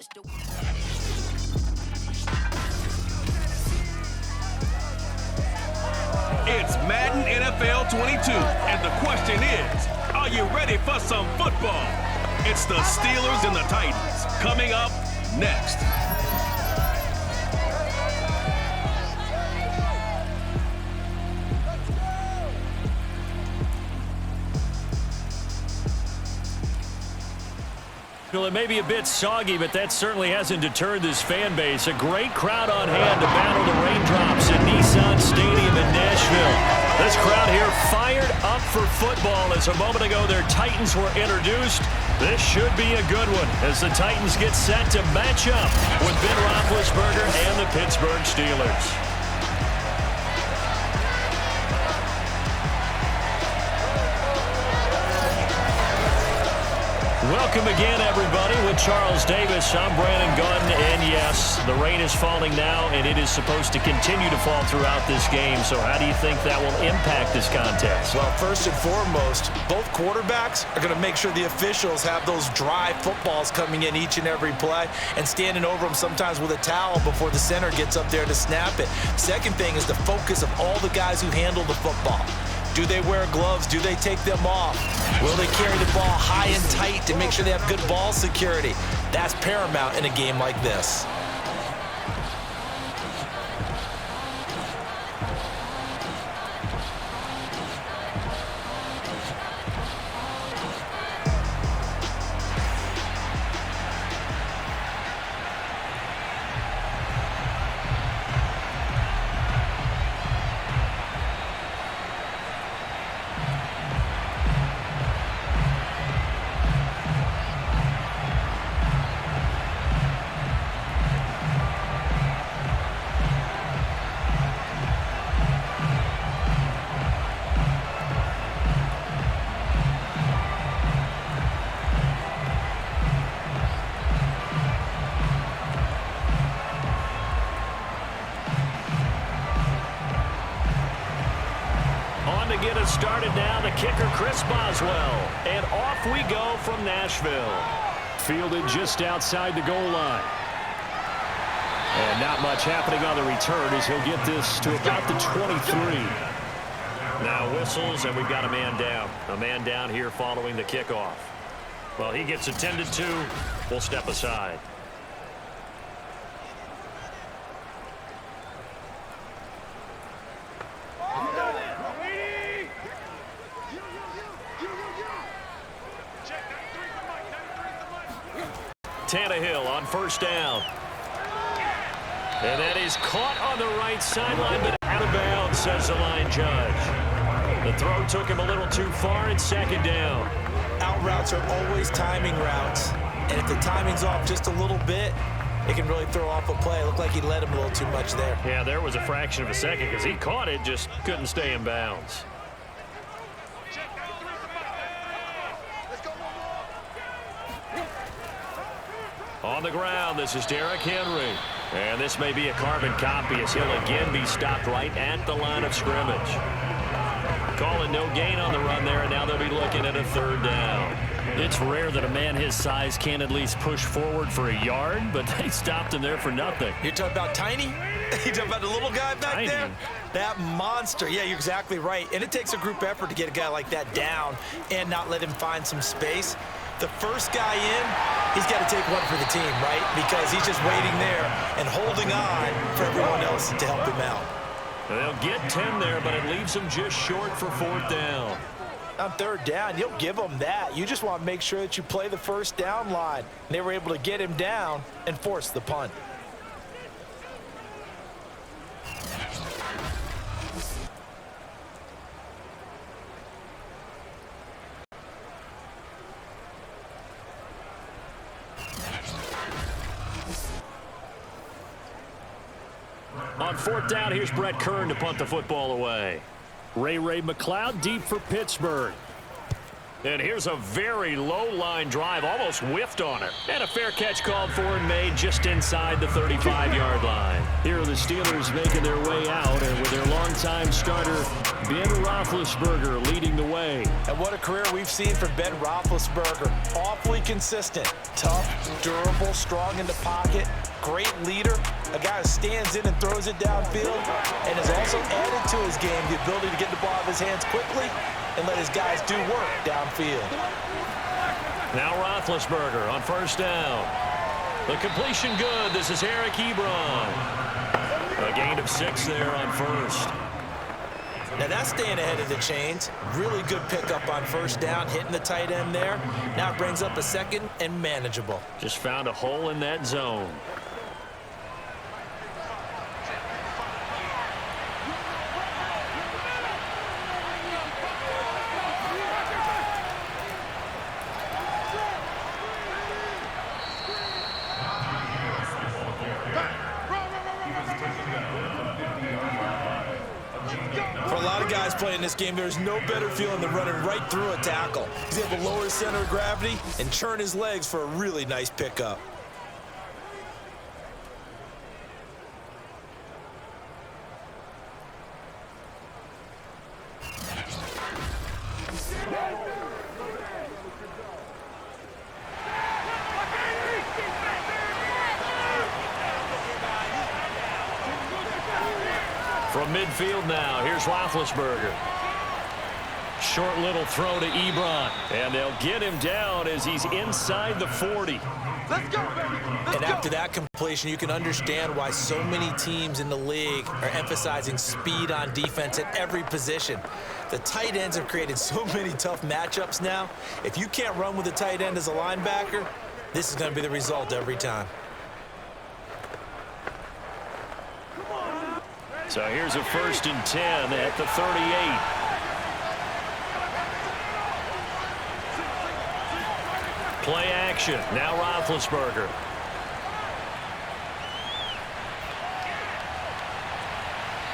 It's Madden NFL 22, and the question is, are you ready for some football? It's the Steelers and the Titans, coming up next. Well, it may be a bit soggy, but that certainly hasn't deterred this fan base. A great crowd on hand to battle the raindrops at Nissan Stadium in Nashville. This crowd here fired up for football as a moment ago their Titans were introduced. This should be a good one as the Titans get set to match up with Ben Roethlisberger and the Pittsburgh Steelers. Welcome again, everybody. With Charles Davis, I'm Brandon Gunn, and yes, the rain is falling now, and it is supposed to continue to fall throughout this game. So how do you think that will impact this contest? Well, first and foremost, both quarterbacks are going to make sure the officials have those dry footballs coming in each and every play and standing over them sometimes with a towel before the center gets up there to snap it. Second thing is the focus of all the guys who handle the football. Do they wear gloves? Do they take them off? Will they carry the ball high and tight to make sure they have good ball security? That's paramount in a game like this. Get us started now, the kicker, Chris Boswell. And off we go from Nashville. Fielded just outside the goal line. And not much happening on the return as he'll get this to about the 23. Now whistles, and we've got a man down. A man down here following the kickoff. Well, he gets attended to. We'll step aside. Tannehill on first down. And that is caught on the right sideline, but out of bounds, says the line judge. The throw took him a little too far. It's second down. Out routes are always timing routes. And if the timing's off just a little bit, it can really throw off a play. It looked like he led him a little too much there. Yeah, there was a fraction of a second because he caught it, just couldn't stay in bounds. On the ground, this is Derrick Henry. And this may be a carbon copy as he'll again be stopped right at the line of scrimmage. Calling no gain on the run there, and now they'll be looking at a third down. It's rare that a man his size can at least push forward for a yard, but they stopped him there for nothing. You're talking about Tiny? You're talking about the little guy back there? That monster. Yeah, you're exactly right. And it takes a group effort to get a guy like that down and not let him find some space. The first guy in, he's got to take one for the team, right? Because he's just waiting there and holding on for everyone else to help him out. They'll get 10 there, but it leaves them just short for fourth down. On third down, you'll give them that. You just want to make sure that you play the first down line. They were able to get him down and force the punt. On fourth down, here's Brett Kern to punt the football away. Ray McLeod deep for Pittsburgh. And here's a very low-line drive, almost whiffed on it. And a fair catch called for and made just inside the 35-yard line. Here are the Steelers making their way out, and with their longtime starter, Ben Roethlisberger, leading the way. And what a career we've seen from Ben Roethlisberger. Awfully consistent, tough, durable, strong in the pocket, great leader, a guy who stands in and throws it downfield, and has also added to his game the ability to get the ball out of his hands quickly and let his guys do work downfield. Now Roethlisberger on first down. The completion good. This is Eric Ebron. A gain of 6 there on first. Now that's staying ahead of the chains. Really good pickup on first down, hitting the tight end there. Now it brings up a second and manageable. Just found a hole in that zone. Playing this game, there's no better feeling than running right through a tackle. He's able to lower his center of gravity and churn his legs for a really nice pickup. From midfield now, here's Roethlisberger. Short little throw to Ebron. And they'll get him down as he's inside the 40. Let's go, baby. And after that completion, you can understand why so many teams in the league are emphasizing speed on defense at every position. The tight ends have created so many tough matchups now. If you can't run with a tight end as a linebacker, this is going to be the result every time. So here's a 1st and 10 at the 38. Play action. Now Roethlisberger.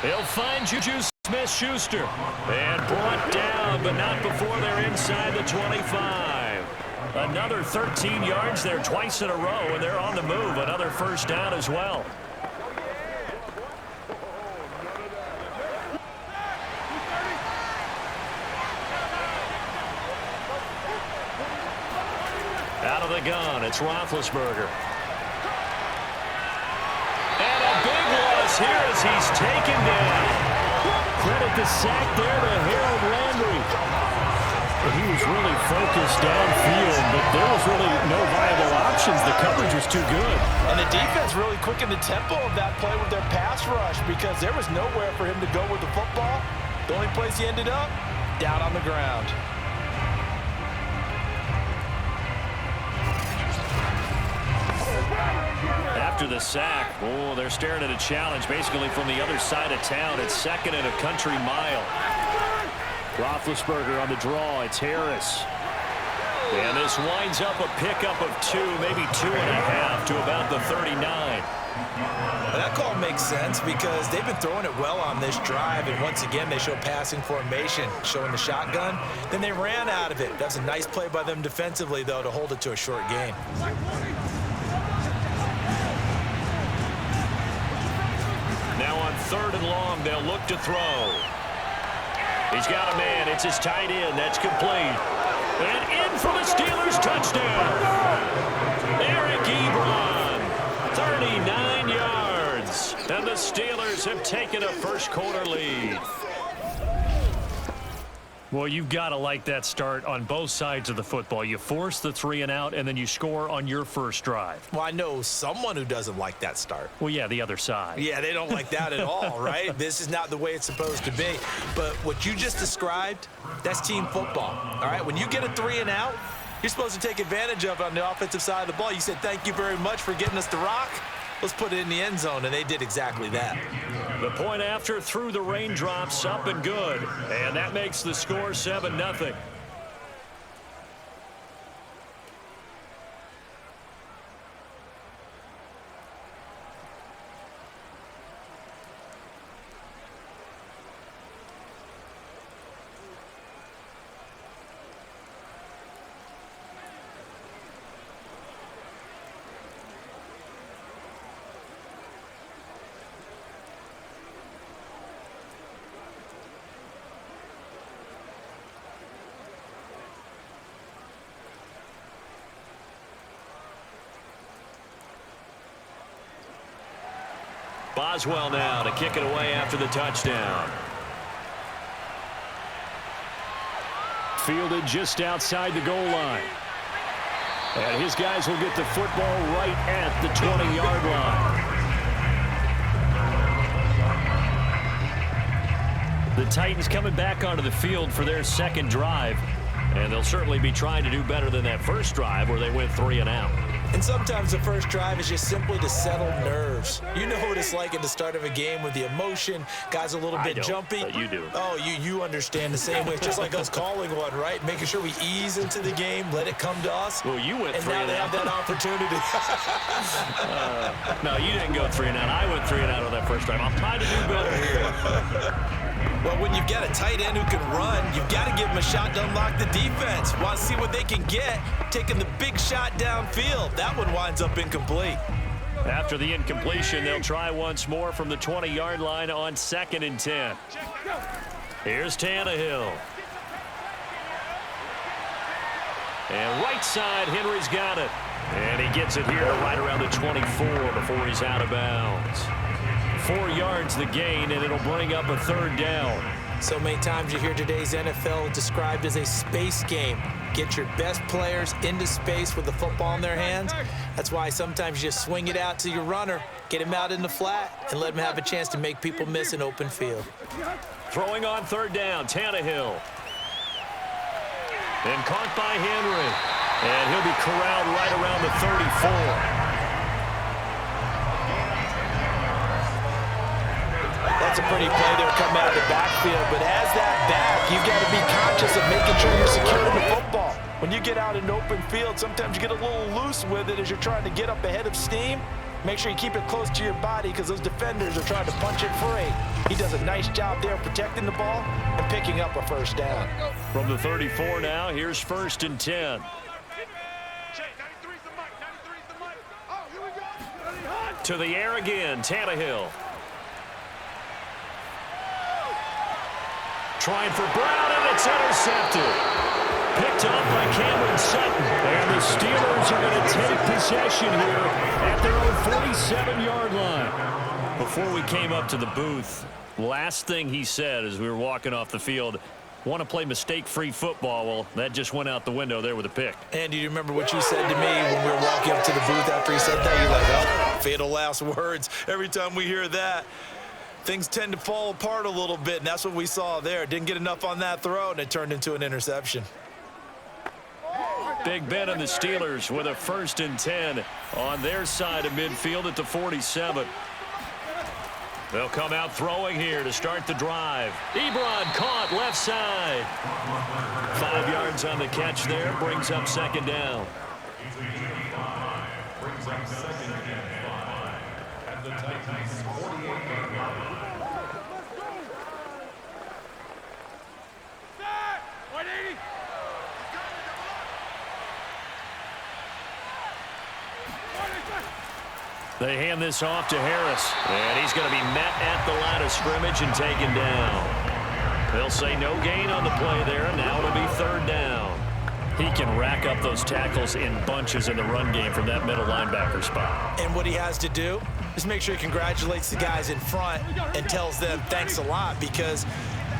He'll find Juju Smith-Schuster. And brought down, but not before they're inside the 25. Another 13 yards there twice in a row, and they're on the move. Another first down as well. Out of the gun, it's Roethlisberger. And a big loss here as he's taken down. Credit the sack there to Harold Landry. He was really focused downfield, but there was really no viable options. The coverage was too good. And the defense really quickened the tempo of that play with their pass rush because there was nowhere for him to go with the football. The only place he ended up, down on the ground. After the sack, oh, they're staring at a challenge basically from the other side of town. It's 2nd and a country mile. Roethlisberger on the draw. It's Harris. And this winds up a pickup of 2, maybe 2.5 to about the 39. Well, that call makes sense because they've been throwing it well on this drive, and once again they show passing formation, showing the shotgun. Then they ran out of it. That's a nice play by them defensively, though, to hold it to a short gain. Now on 3rd and long, they'll look to throw. He's got a man. It's his tight end. That's complete. And in for the Steelers touchdown. Eric Ebron, 39 yards. And the Steelers have taken a first-quarter lead. Well, you've got to like that start on both sides of the football. You force the 3 and out, and then you score on your first drive. Well, I know someone who doesn't like that start. Well, yeah, the other side. Yeah, they don't like that at all, right? This is not the way it's supposed to be. But what you just described, that's team football, all right? When you get a 3 and out, you're supposed to take advantage of it on the offensive side of the ball. You said, thank you very much for getting us the rock. Let's put it in the end zone, and they did exactly that. The point after through the raindrops, up and good. And that makes the score 7-0. Boswell now to kick it away after the touchdown. Fielded just outside the goal line. And his guys will get the football right at the 20-yard line. The Titans coming back onto the field for their second drive. And they'll certainly be trying to do better than that first drive where they went 3 and out. And sometimes the first drive is just simply to settle nerves. You know what it's like at the start of a game with the emotion. Guys a little bit jumpy. But you do. Oh, you understand the same way. It's just like us calling one, right? Making sure we ease into the game, let it come to us. Well, you went 3 and out. And now they have that opportunity. No, you didn't go 3 and out. I went 3 and out on that first drive. I'll try to do better here. Well, when you've got a tight end who can run, you've got to give him a shot to unlock the defense. Want to see what they can get, taking the big shot downfield. That one winds up incomplete. After the incompletion, they'll try once more from the 20-yard line on 2nd and 10. Here's Tannehill. And right side, Henry's got it. And he gets it here to right around the 24 before he's out of bounds. 4 yards the gain, and it'll bring up a 3rd down. So many times you hear today's NFL described as a space game. Get your best players into space with the football in their hands. That's why sometimes you just swing it out to your runner, get him out in the flat, and let him have a chance to make people miss an open field. Throwing on 3rd down, Tannehill. And caught by Henry. And he'll be corralled right around the 34. That's a pretty play there coming out of the backfield, but as that back, you've got to be conscious of making sure you're securing the football. When you get out in open field, sometimes you get a little loose with it as you're trying to get up ahead of steam. Make sure you keep it close to your body because those defenders are trying to punch it free. He does a nice job there protecting the ball and picking up a 1st down. From the 34 now, here's 1st and 10. To the air again, Tannehill. Trying for Brown, and it's intercepted. Picked up by Cameron Sutton. And the Steelers are going to take possession here at their own 47-yard line. Before we came up to the booth, last thing he said as we were walking off the field, want to play mistake-free football. Well, that just went out the window there with a pick. Andy, do you remember what you said to me when we were walking up to the booth after he said that? You're like, oh, fatal last words. Every time we hear that, things tend to fall apart a little bit, and that's what we saw there. Didn't get enough on that throw, and it turned into an interception. Big Ben and the Steelers with a 1st and 10 on their side of midfield at the 47. They'll come out throwing here to start the drive. Ebron caught left side. 5 yards on the catch there, brings up 2nd down. They hand this off to Harris, and he's going to be met at the line of scrimmage and taken down. They'll say no gain on the play there. Now it'll be 3rd down. He can rack up those tackles in bunches in the run game from that middle linebacker spot. And what he has to do is make sure he congratulates the guys in front and tells them thanks a lot, because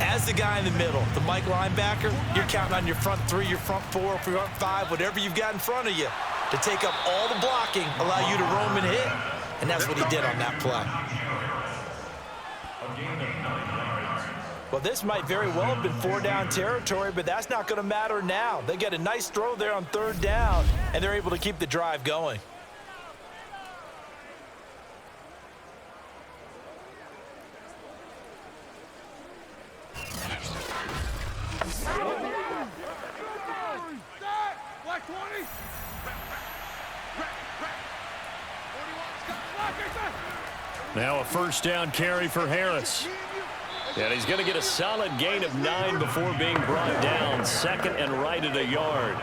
as the guy in the middle, the Mike linebacker, you're counting on your front 3, your front 4, front 5, whatever you've got in front of you, to take up all the blocking, allow you to roam and hit, and that's what he did on that play. Well, this might very well have been 4-down territory, but that's not going to matter now. They get a nice throw there on 3rd down, and they're able to keep the drive going. Now a 1st down carry for Harris. And he's going to get a solid gain of 9 before being brought down. 2nd and right at a yard.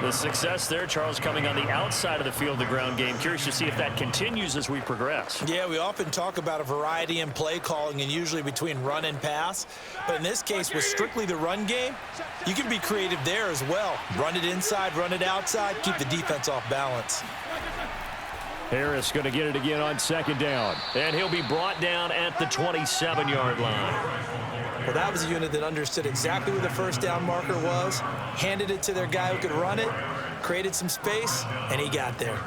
The success there, Charles, coming on the outside of the field, the ground game. Curious to see if that continues as we progress. Yeah, we often talk about a variety in play calling and usually between run and pass. But in this case, with strictly the run game, you can be creative there as well. Run it inside, run it outside, keep the defense off balance. Harris going to get it again on second down. And he'll be brought down at the 27-yard line. Well, that was a unit that understood exactly where the first down marker was, handed it to their guy who could run it, created some space, and he got there.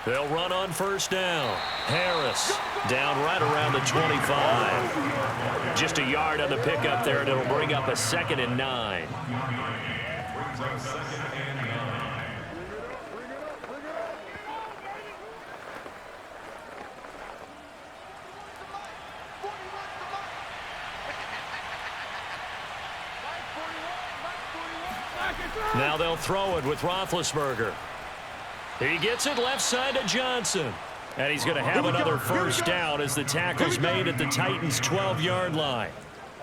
They'll run on first down. Harris down right around the 25. Just a yard on the pickup there, and it'll bring up a 2nd and 9. Now they'll throw it with Roethlisberger. He gets it left side to Johnson. And he's going to have another first down as the tackle's made at the Titans' 12-yard line.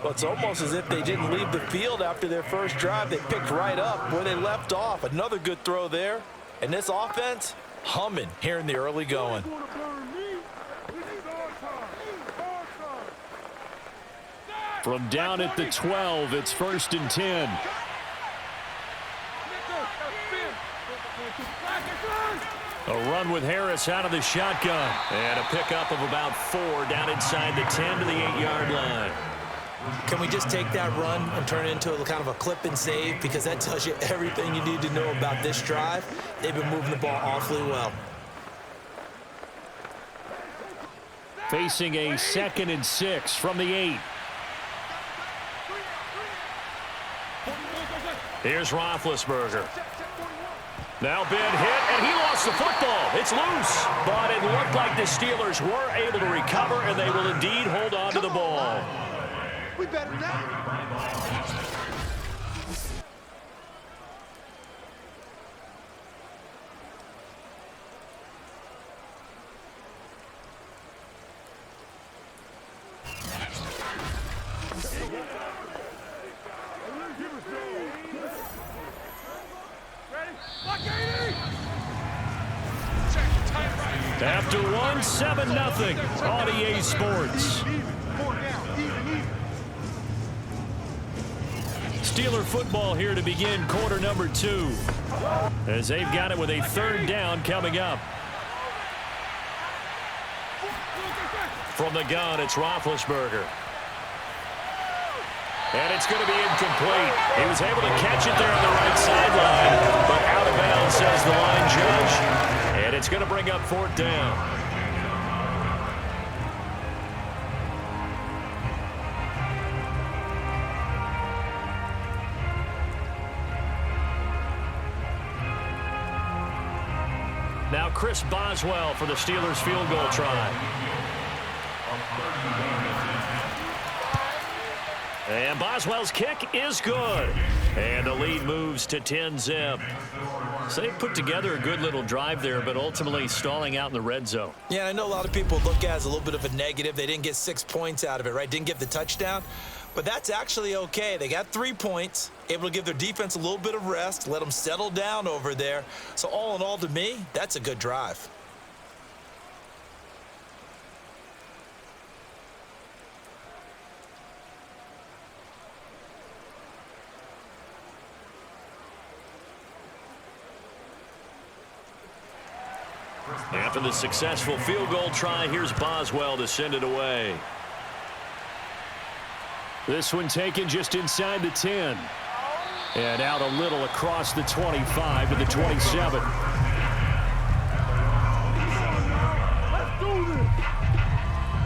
Well, it's almost as if they didn't leave the field after their first drive. They picked right up where they left off. Another good throw there. And this offense, humming here in the early going. From down at the 12, it's 1st and 10. A run with Harris out of the shotgun. And a pickup of about 4 down inside the 10 to the 8-yard line. Can we just take that run and turn it into a kind of a clip and save? Because that tells you everything you need to know about this drive. They've been moving the ball awfully well. Facing a 2nd and 6 from the 8. Here's Roethlisberger. Now Ben hit, and he lost the football. It's loose, but it looked like the Steelers were able to recover, and they will indeed hold on to the ball. We better now. After one, 7-0 on EA Sports. Steeler football here to begin quarter number 2. As they've got it with a 3rd down coming up. From the gun, it's Roethlisberger. And it's going to be incomplete. He was able to catch it there on the right sideline, but out of bounds, says the line judge. And it's going to bring up 4th down. Now Chris Boswell for the Steelers field goal try. And Boswell's kick is good. And the lead moves to 10-zip. So they put together a good little drive there, but ultimately stalling out in the red zone. Yeah, I know a lot of people look at it as a little bit of a negative. They didn't get 6 points out of it, right? Didn't get the touchdown. But that's actually okay. They got 3 points, able to give their defense a little bit of rest, let them settle down over there. So all in all, to me, that's a good drive. After the successful field goal try, here's Boswell to send it away. This one taken just inside the 10. And out a little across the 25 to the 27.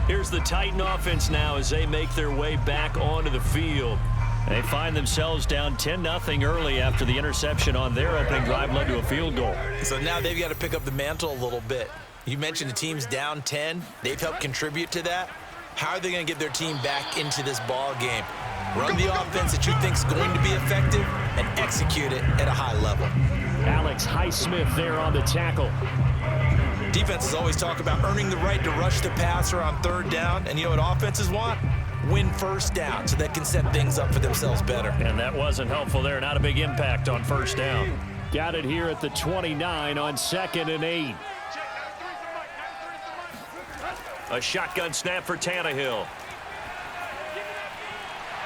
Here's the Titan offense now as they make their way back onto the field. They find themselves down 10-0 early after the interception on their opening drive led to a field goal. So now they've got to pick up the mantle a little bit. You mentioned the team's down 10. They've helped contribute to that. How are they going to get their team back into this ball game? Run the offense that you think is going to be effective and execute it at a high level. Alex Highsmith there on the tackle. Defenses always talk about earning the right to rush the passer on 3rd down. And you know what offenses want? Win 1st down so they can set things up for themselves better. And that wasn't helpful there. Not a big impact on 1st down. Got it here at the 29 on 2nd and 8. A shotgun snap for Tannehill.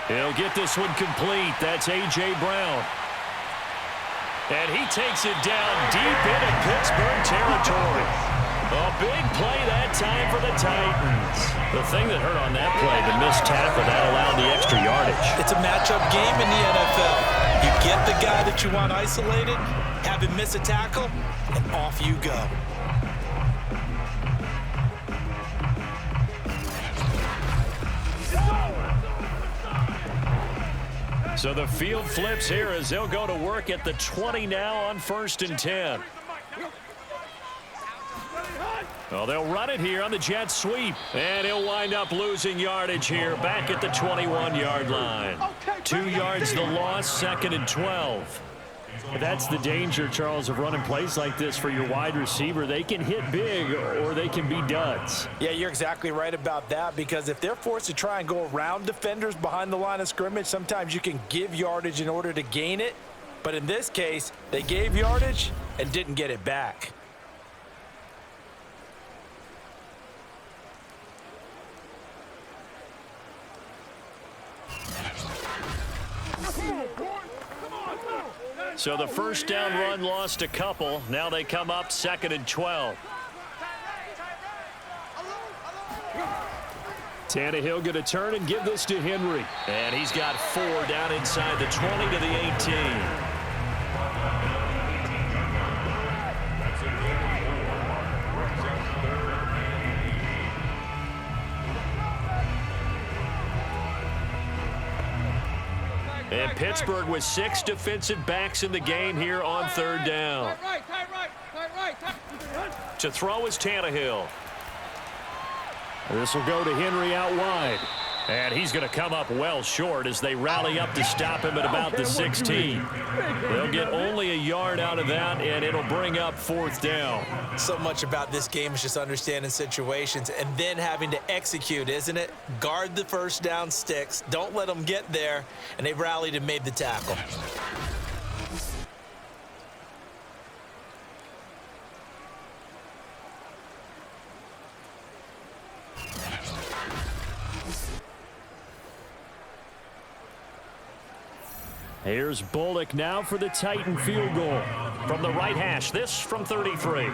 He'll get this one complete. That's A.J. Brown. And he takes it down deep into Pittsburgh territory. A big play that time for the Titans. The thing that hurt on that play, the missed tackle, that allowed the extra yardage. It's a matchup game in the NFL. You get the guy that you want isolated, have him miss a tackle, and off you go. So the field flips here as they'll go to work at the 20 now on 1st and 10. Well, they'll run it here on the jet sweep. And he'll wind up losing yardage here back at the 21-yard line. 2 yards the loss, 2nd and 12. That's the danger, Charles, of running plays like this for your wide receiver. They can hit big or they can be duds. Yeah, you're exactly right about that, because if they're forced to try and go around defenders behind the line of scrimmage, sometimes you can give yardage in order to gain it. But in this case, they gave yardage and didn't get it back. So the first down run lost a couple. Now they come up 2nd and 12. Tannehill going to turn and give this to Henry. And he's got 4 down inside the 20 to the 18. And Pittsburgh with 6 defensive backs in the game here on 3rd down. To throw is Tannehill. This will go to Henry out wide. And he's going to come up well short as they rally up to stop him at about the 16. They'll get only a yard out of that, and it'll bring up 4th down. So much about this game is just understanding situations and then having to execute, isn't it? Guard the first down sticks. Don't let them get there. And they rallied and made the tackle. Here's Bullock now for the Titan field goal. From the right hash, this from 33.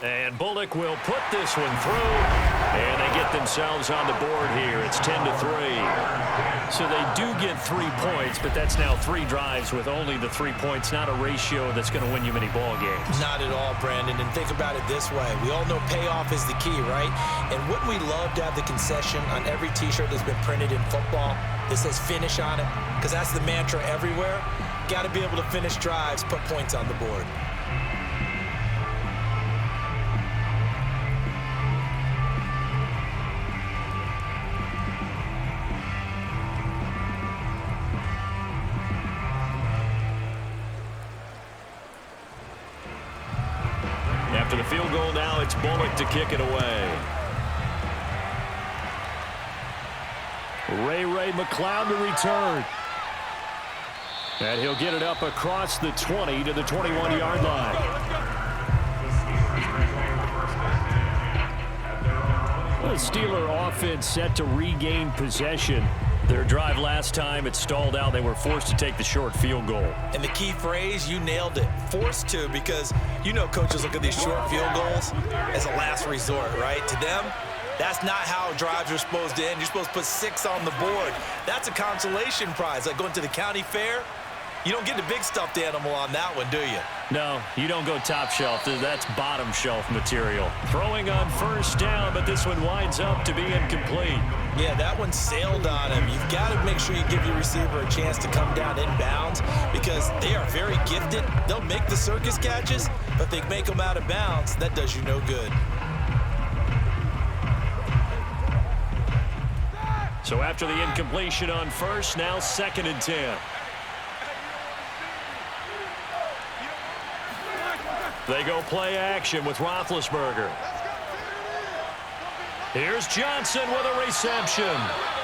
And Bullock will put this one through. And they get themselves on the board here. It's 10-3. So they do get 3 points, but that's now 3 drives with only the 3 points. Not a ratio that's going to win you many ball games. Not at all, Brandon. And think about it this way. We all know payoff is the key, right? And wouldn't we love to have the concession on every T-shirt that's been printed in football that says finish on it? Because that's the mantra everywhere. Got to be able to finish drives, put points on the board. After the field goal now, it's Bullock to kick it away. Ray McLeod to return. And he'll get it up across the 20 to the 21-yard line. The Steeler offense set to regain possession. Their drive last time, it stalled out. They were forced to take the short field goal. And the key phrase, you nailed it. Forced to, because you know coaches look at these short field goals as a last resort, right? To them, that's not how drives are supposed to end. You're supposed to put 6 on the board. That's a consolation prize. Like going to the county fair, you don't get the big stuffed animal on that one, do you? No, you don't go top shelf. That's bottom shelf material. Throwing on first down, but this one winds up to be incomplete. Yeah, that one sailed on him. You've got to make sure you give your receiver a chance to come down inbounds because they are very gifted. They'll make the circus catches, but they make them out of bounds. That does you no good. So after the incompletion on first, now 2nd and 10. They go play action with Roethlisberger. Here's Johnson with a reception.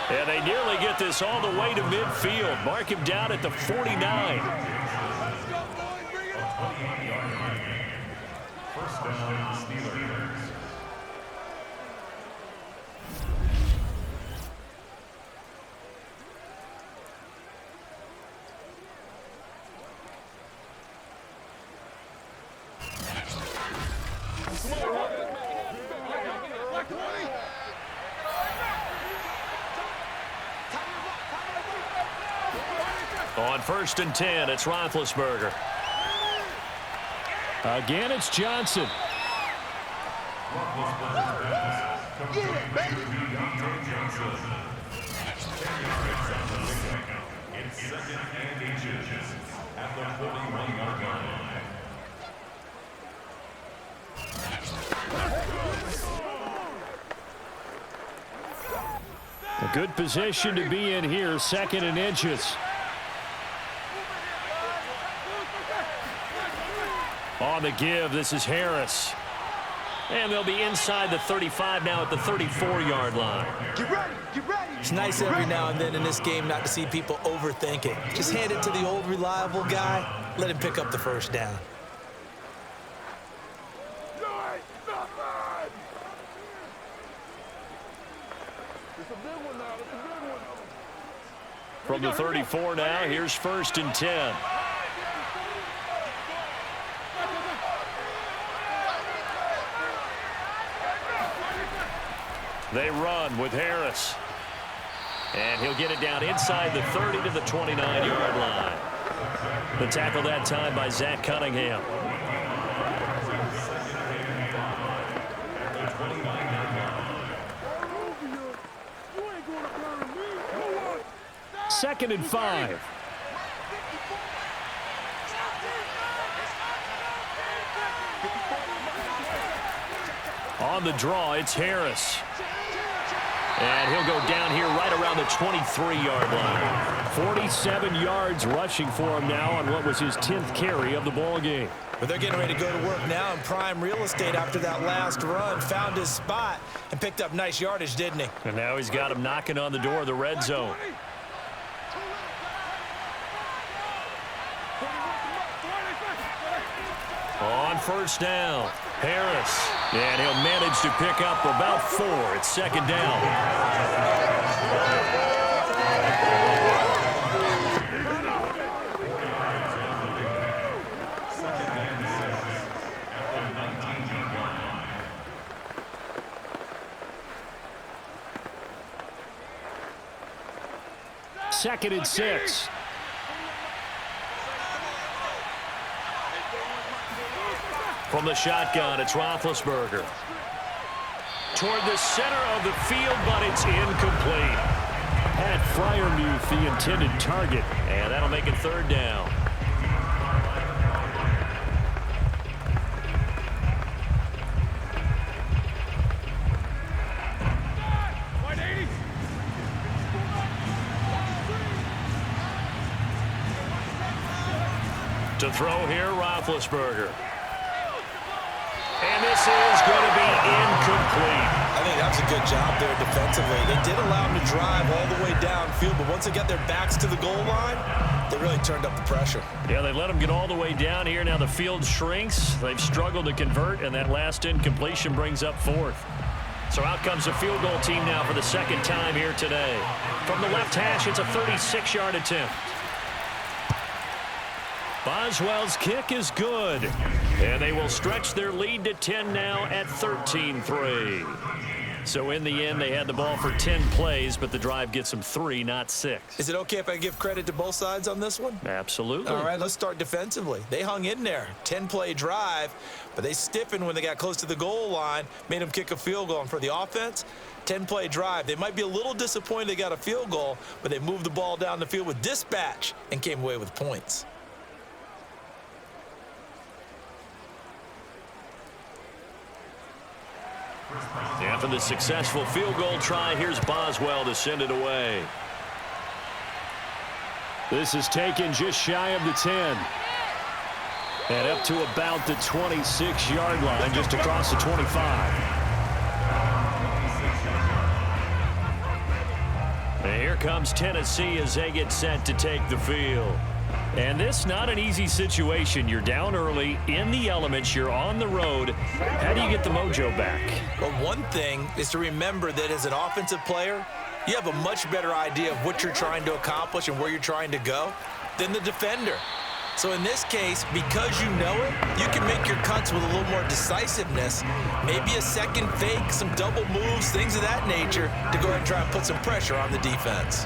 And they nearly get this all the way to midfield. Mark him down at the 49. First down, Steelers. On 1st and 10, it's Roethlisberger. Again, it's Johnson. A good position to be in here, 2nd and inches. On the give, this is Harris. And they'll be inside the 35 now at the 34-yard line. Get ready, get ready. It's nice every now and then in this game not to see people overthink it. Just hand it to the old reliable guy. Let him pick up the 1st down. From the 34 now, here's 1st and 10. They run with Harris. And he'll get it down inside the 30 to the 29-yard line. The tackle that time by Zach Cunningham. Second and 5. On the draw, it's Harris. And he'll go down here right around the 23-yard line. 47 yards rushing for him now on what was his 10th carry of the ball game. But they're getting ready to go to work now in prime real estate after that last run. Found his spot and picked up nice yardage, didn't he? And now he's got him knocking on the door of the red zone. On 1st down, Harris. And he'll manage to pick up about 4. It's 2nd down. Second and 6. From the shotgun, it's Roethlisberger. Toward the center of the field, but it's incomplete. Pat Freiermuth, the intended target, and that'll make it 3rd down. To throw here, Roethlisberger. And this is going to be incomplete. I think that was a good job there defensively. They did allow him to drive all the way downfield, but once they got their backs to the goal line, they really turned up the pressure. Yeah, they let him get all the way down here. Now the field shrinks. They've struggled to convert, and that last incompletion brings up 4th. So out comes the field goal team now for the 2nd time here today. From the left hash, it's a 36-yard attempt. Boswell's kick is good. And they will stretch their lead to 10 now at 13-3. So in the end, they had the ball for 10 plays, but the drive gets them 3, not 6. Is it okay if I give credit to both sides on this one? Absolutely. All right, let's start defensively. They hung in there. 10-play drive, but they stiffened when they got close to the goal line, made them kick a field goal. And for the offense, 10-play drive. They might be a little disappointed they got a field goal, but they moved the ball down the field with dispatch and came away with points. After the successful field goal try, here's Boswell to send it away. This is taken just shy of the 10. And up to about the 26-yard line, just across the 25. And here comes Tennessee as they get set to take the field. And this not an easy situation. You're down early, in the elements, you're on the road. How do you get the mojo back? Well, one thing is to remember that as an offensive player, you have a much better idea of what you're trying to accomplish and where you're trying to go than the defender. So in this case, because you know it, you can make your cuts with a little more decisiveness, maybe a second fake, some double moves, things of that nature, to go ahead and try and put some pressure on the defense.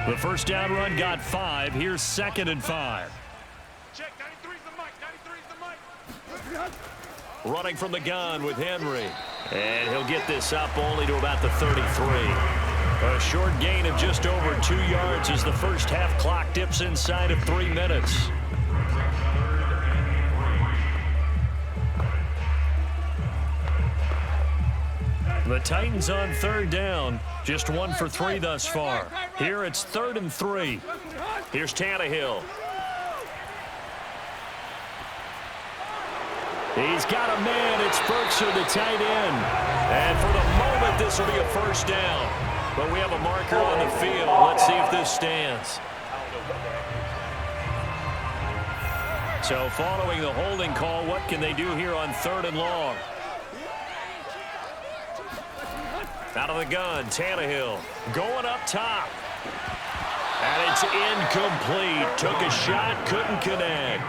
The first down run got 5. Here's 2nd and 5. Check, 93's the mic, Running from the gun with Henry. And he'll get this up only to about the 33. A short gain of just over 2 yards as the first half clock dips inside of 3 minutes. The Titans on 3rd down. Just 1 for 3 thus far. Here it's 3rd and 3. Here's Tannehill. He's got a man. It's Berkshire, the tight end. And for the moment, this will be a first down. But we have a marker on the field. Let's see if this stands. So following the holding call, what can they do here on 3rd and long? Out of the gun, Tannehill going up top. And it's incomplete. Took a shot, couldn't connect.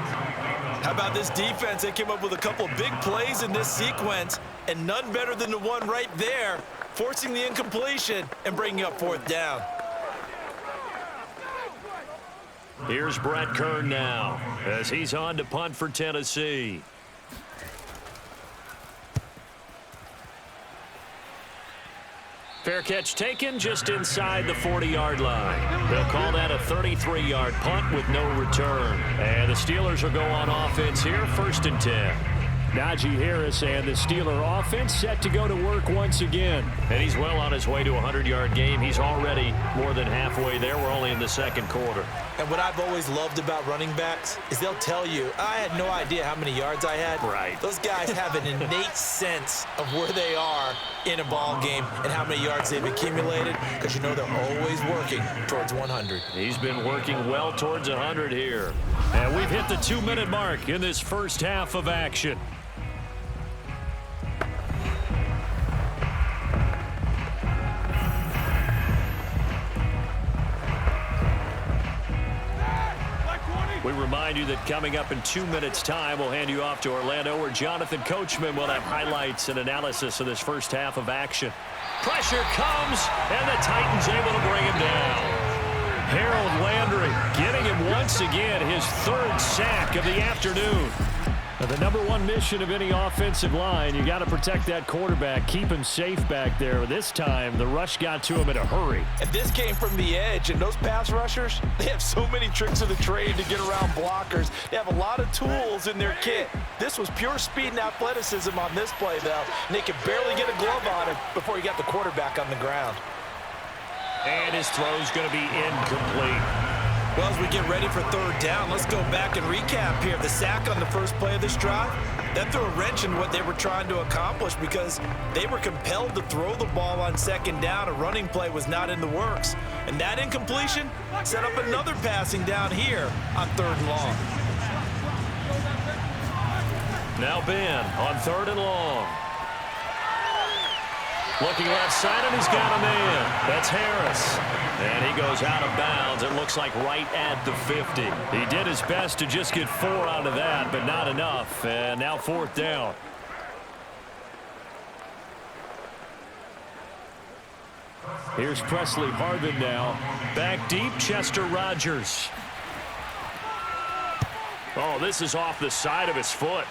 How about this defense? They came up with a couple big plays in this sequence, and none better than the one right there, forcing the incompletion and bringing up 4th down. Here's Brett Kern now as he's on to punt for Tennessee. Fair catch taken just inside the 40-yard line. They'll call that a 33-yard punt with no return. And the Steelers will go on offense here, 1st and 10. Najee Harris and the Steeler offense set to go to work once again. And he's well on his way to a 100-yard game. He's already more than halfway there. We're only in the 2nd quarter. And what I've always loved about running backs is they'll tell you, I had no idea how many yards I had. Right. Those guys have an innate sense of where they are in a ball game and how many yards they've accumulated, because you know they're always working towards 100. He's been working well towards 100 here. And we've hit the 2-minute mark in this first half of action. We remind you that coming up in 2 minutes' time, we'll hand you off to Orlando, where Jonathan Coachman will have highlights and analysis of this first half of action. Pressure comes, and the Titans able to bring him down. Harold Landry getting him once again, his 3rd sack of the afternoon. Now, the #1 mission of any offensive line, you got to protect that quarterback, keep him safe back there. This time, the rush got to him in a hurry. And this came from the edge, and those pass rushers, they have so many tricks of the trade to get around blockers. They have a lot of tools in their kit. This was pure speed and athleticism on this play, though, and they could barely get a glove on him before he got the quarterback on the ground. And his throw's going to be incomplete. Well, as we get ready for 3rd down, let's go back and recap here. The sack on the first play of this drive, that threw a wrench in what they were trying to accomplish, because they were compelled to throw the ball on 2nd down. A running play was not in the works. And that incompletion set up another passing down here on 3rd and long. Now Ben on 3rd and long. Looking left side, and he's got a man. That's Harris. And he goes out of bounds. It looks like right at the 50. He did his best to just get 4 out of that, but not enough. And now 4th down. Here's Presley Harvin now. Back deep, Chester Rogers. Oh, this is off the side of his foot.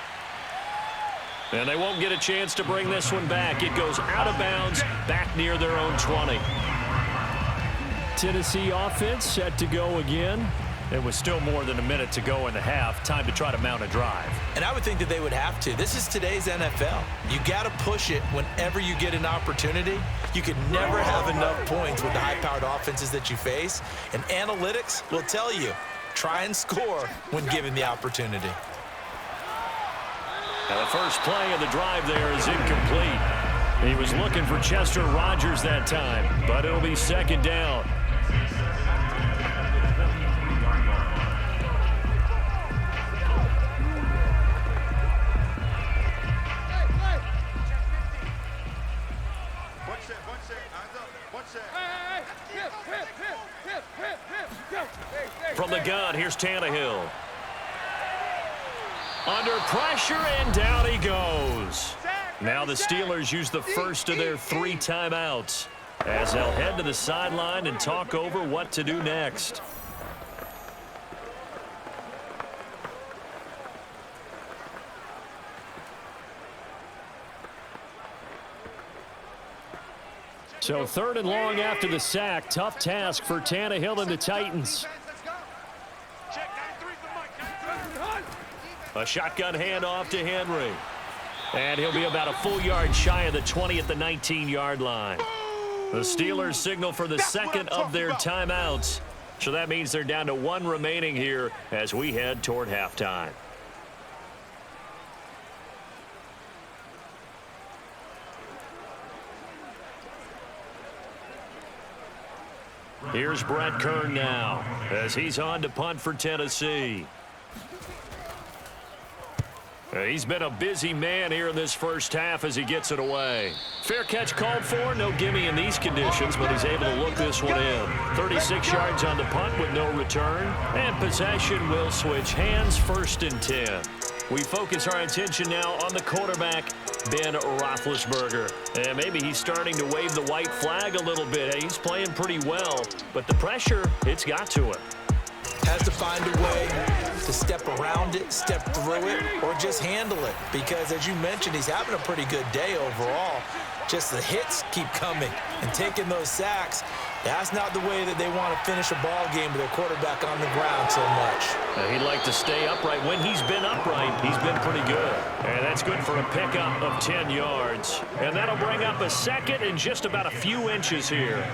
And they won't get a chance to bring this one back. It goes out of bounds, back near their own 20. Tennessee offense set to go again. It was still more than a minute to go in the half. Time to try to mount a drive. And I would think that they would have to. This is today's NFL. You got to push it whenever you get an opportunity. You can never have enough points with the high-powered offenses that you face. And analytics will tell you, try and score when given the opportunity. And the first play of the drive there is incomplete. He was looking for Chester Rogers that time, but it'll be 2nd down. From the gun, here's Tannehill. Under pressure, and down he goes. Now the Steelers use the first of their 3 timeouts. as they'll head to the sideline and talk over what to do next. So 3rd and long after the sack. Tough task for Tannehill and the Titans. A shotgun handoff to Henry. And he'll be about a full yard shy of the 20 at the 19-yard line. The Steelers signal for the second of their timeouts. So that means they're down to 1 remaining here as we head toward halftime. Here's Brett Kern now as he's on to punt for Tennessee. He's been a busy man here in this first half as he gets it away. Fair catch called for. No gimme in these conditions, but he's able to look this one in. 36 yards on the punt with no return. And possession will switch hands, 1st and 10. We focus our attention now on the quarterback, Ben Roethlisberger. And maybe he's starting to wave the white flag a little bit. He's playing pretty well, but the pressure, it's got to him. Has to find a way to step around it, step through it, or just handle it. Because, as you mentioned, he's having a pretty good day overall. Just the hits keep coming and taking those sacks. That's not the way that they want to finish a ball game with their quarterback on the ground so much. He'd like to stay upright. When he's been upright, he's been pretty good. And that's good for a pickup of 10 yards. And that'll bring up a second and just about a few inches here.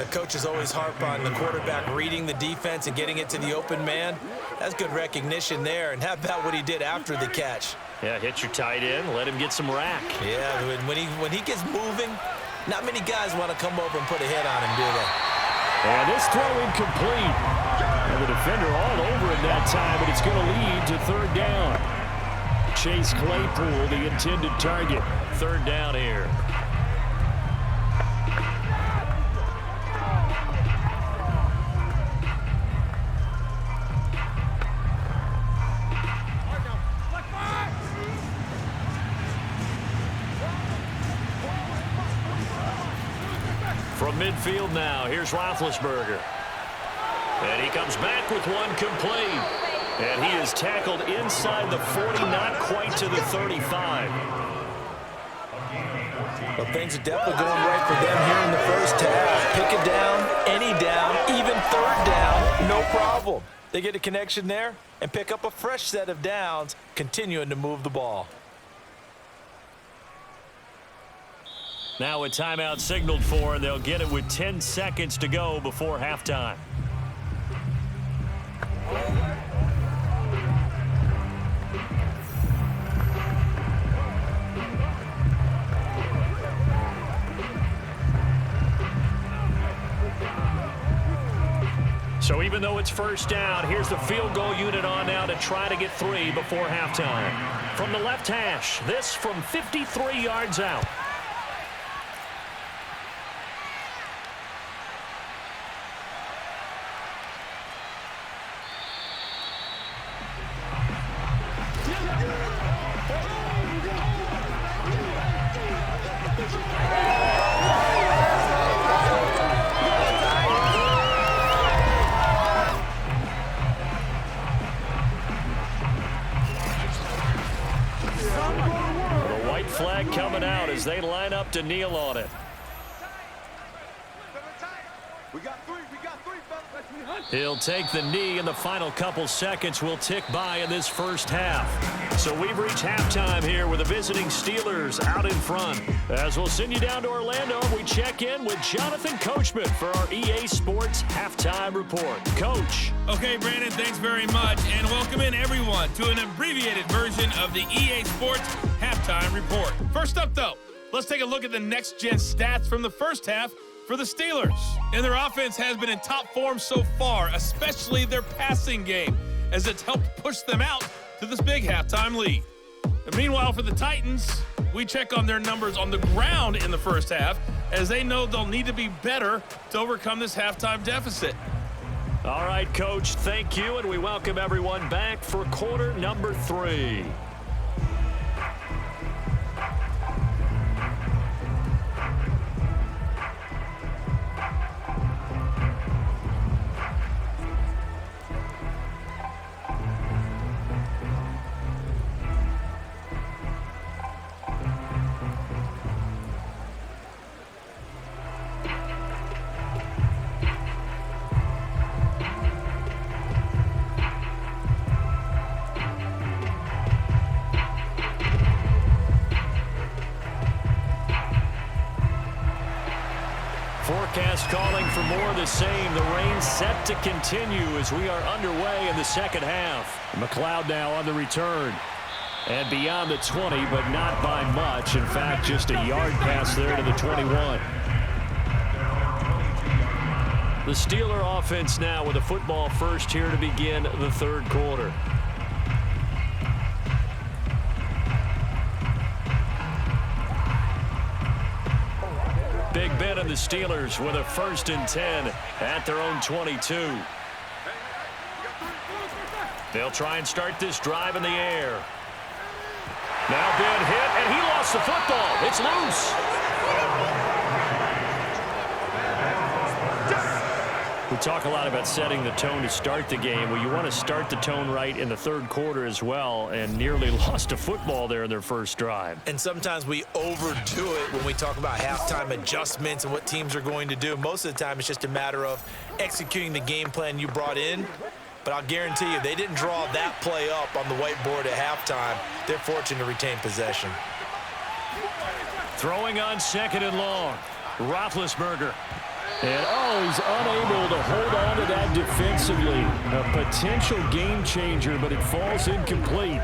Coaches always harp on the quarterback reading the defense and getting it to the open man. That's good recognition there. And how about what he did after the catch? Yeah, hit your tight end, let him get some rack. Yeah, when he gets moving, not many guys want to come over and put a hit on him, do they? And this throw incomplete. And the defender all over him that time, but it's going to lead to 3rd down. Chase Claypool, the intended target. 3rd down here. From midfield now, here's Roethlisberger. And he comes back with one complete. And he is tackled inside the 40, not quite to the 35. Well, things are definitely going right for them here in the first half. Pick it down, any down, even 3rd down, no problem. They get a connection there and pick up a fresh set of downs, continuing to move the ball. Now a timeout signaled for, and they'll get it with 10 seconds to go before halftime. So even though it's 1st down, here's the field goal unit on now to try to get 3 before halftime. From the left hash, this from 53 yards out. Flag coming out as they line up to kneel on it. He'll take the knee, and the final couple seconds will tick by in this first half. So we've reached halftime here with the visiting Steelers out in front. As we'll send you down to Orlando, we check in with Jonathan Coachman for our EA Sports Halftime Report. Coach. Okay, Brandon, thanks very much, and welcome in everyone to an abbreviated version of the EA Sports Halftime Report. First up, though, let's take a look at the next-gen stats from the first half for the Steelers. And their offense has been in top form so far, especially their passing game, as it's helped push them out to this big halftime lead. And meanwhile, for the Titans, we check on their numbers on the ground in the first half, as they know they'll need to be better to overcome this halftime deficit. All right, Coach, thank you, and we welcome everyone back for quarter number 3. forecast calling for more of the same. The rain set to continue as we are underway in the second half. McLeod now on the return. And beyond the 20, but not by much. In fact, just a yard pass there to the 21. The Steeler offense now with a football first here to begin the third quarter. Big Ben and the Steelers with a 1st and 10 at their own 22. They'll try and start this drive in the air. Now Ben hit, and he lost the football. It's loose. We talk a lot about setting the tone to start the game. Well, you want to start the tone right in the third quarter as well, and nearly lost a football there in their first drive. And sometimes we overdo it when we talk about halftime adjustments and what teams are going to do. Most of the time, it's just a matter of executing the game plan you brought in. But I'll guarantee you, they didn't draw that play up on the whiteboard at halftime. They're fortunate to retain possession. Throwing on 2nd and long. Roethlisberger. And, he's unable to hold on to that defensively. A potential game changer, but it falls incomplete.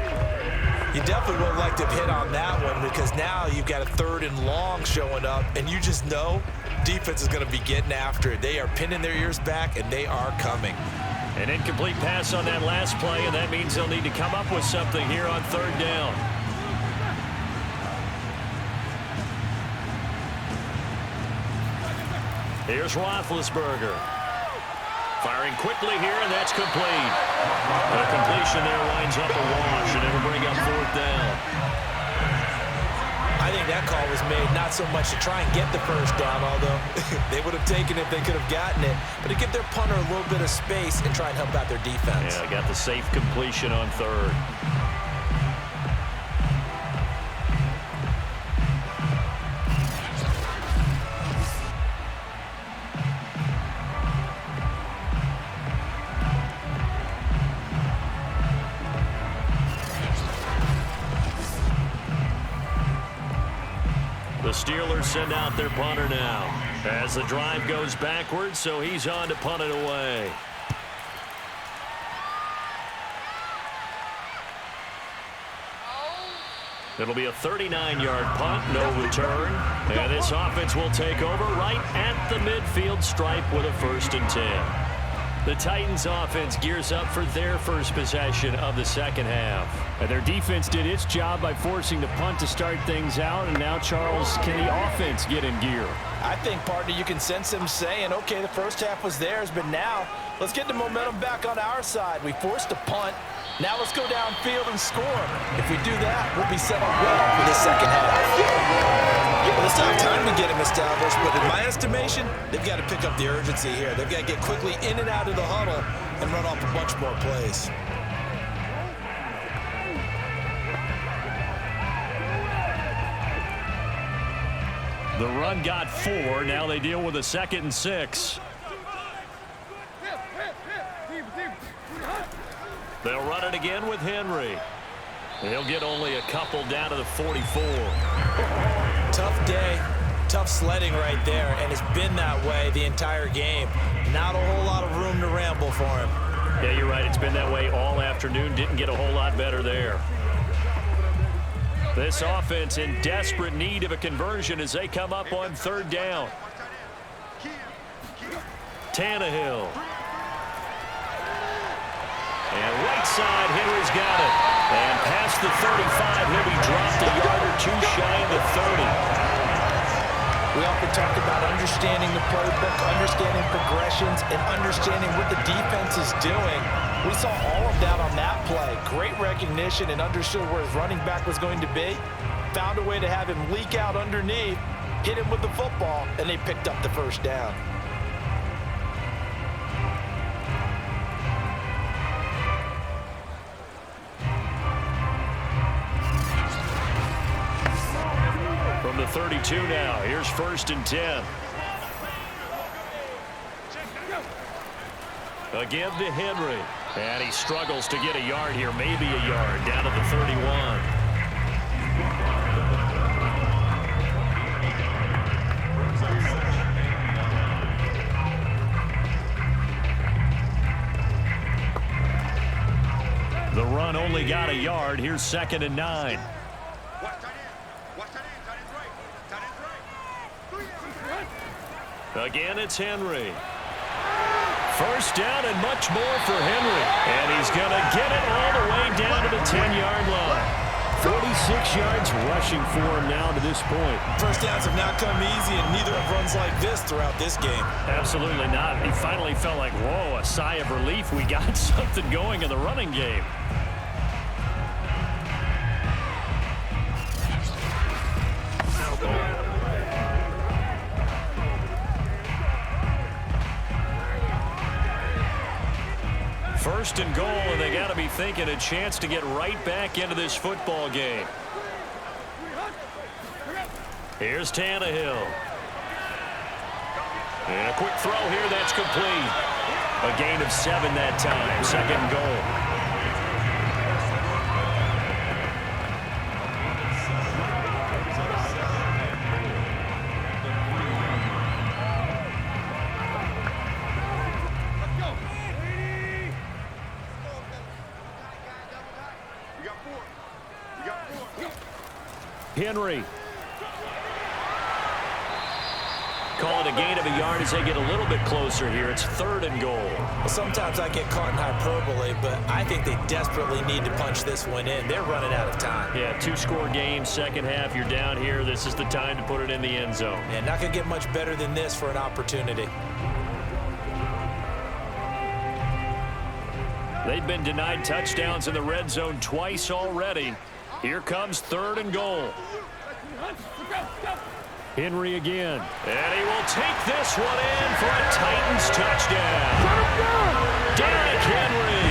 You definitely would like to have hit on that one because now you've got a 3rd and long showing up, and you just know defense is going to be getting after it. They are pinning their ears back, and they are coming. An incomplete pass on that last play, and that means they'll need to come up with something here on 3rd down. Here's Roethlisberger. Firing quickly here, and that's complete. The completion there winds up a wash, and it'll bring up 4th down. I think that call was made not so much to try and get the first down, although they would have taken it if they could have gotten it, but to give their punter a little bit of space and try and help out their defense. Yeah, got the safe completion on 3rd. The Steelers send out their punter now as the drive goes backwards, so he's on to punt it away. It'll be a 39-yard punt, no return. And this offense will take over right at the midfield stripe with a 1st and 10. The Titans offense gears up for their first possession of the second half. And their defense did its job by forcing the punt to start things out. And now, Charles, can the offense get in gear? I think, partner, you can sense them saying, okay, the first half was theirs, but now let's get the momentum back on our side. We forced a punt. Now let's go downfield and score. If we do that, we'll be set up well for the second half. Well, it's not time to get them established, but in my estimation, they've got to pick up the urgency here. They've got to get quickly in and out of the huddle and run off a bunch more plays. The run got 4. Now they deal with a 2nd and 6. They'll run it again with Henry. He'll get only a couple down to the 44. Tough day, tough sledding right there, and it's been that way the entire game. Not a whole lot of room to ramble for him. Yeah, you're right. It's been that way all afternoon. Didn't get a whole lot better there. This offense in desperate need of a conversion as they come up on 3rd down. Tannehill. And right side, Henry's got it. And past the 35, he'll be dropped a yard or 2 shy of the 30. We often talk about understanding the playbook, understanding progressions, and understanding what the defense is doing. We saw all of that on that play. Great recognition and understood where his running back was going to be. Found a way to have him leak out underneath, hit him with the football, and they picked up the 1st down. From the 32 now, here's 1st and 10. Again to Henry. And he struggles to get a yard here, maybe a yard, down to the 31. got a yard. Here's 2nd and 9. Again, it's Henry. First down and much more for Henry. And he's going to get it all the way down to the 10-yard line. 46 yards rushing for him now to this point. First downs have not come easy, and neither have runs like this throughout this game. Absolutely not. He finally felt like, whoa, a sigh of relief. We got something going in the running game. First and goal, and they got to be thinking a chance to get right back into this football game. Here's Tannehill. And a quick throw here, that's complete. A gain of 7 that time, 2nd goal. Henry. Call it a gain of a yard as they get a little bit closer here. It's 3rd and goal. Well, sometimes I get caught in hyperbole, but I think they desperately need to punch this one in. They're running out of time. Yeah, 2-score game, second half. You're down here. This is the time to put it in the end zone. And not going to get much better than this for an opportunity. They've been denied touchdowns in the red zone twice already. Here comes 3rd and goal. Henry again. And he will take this one in for a Titans touchdown. Derrick Henry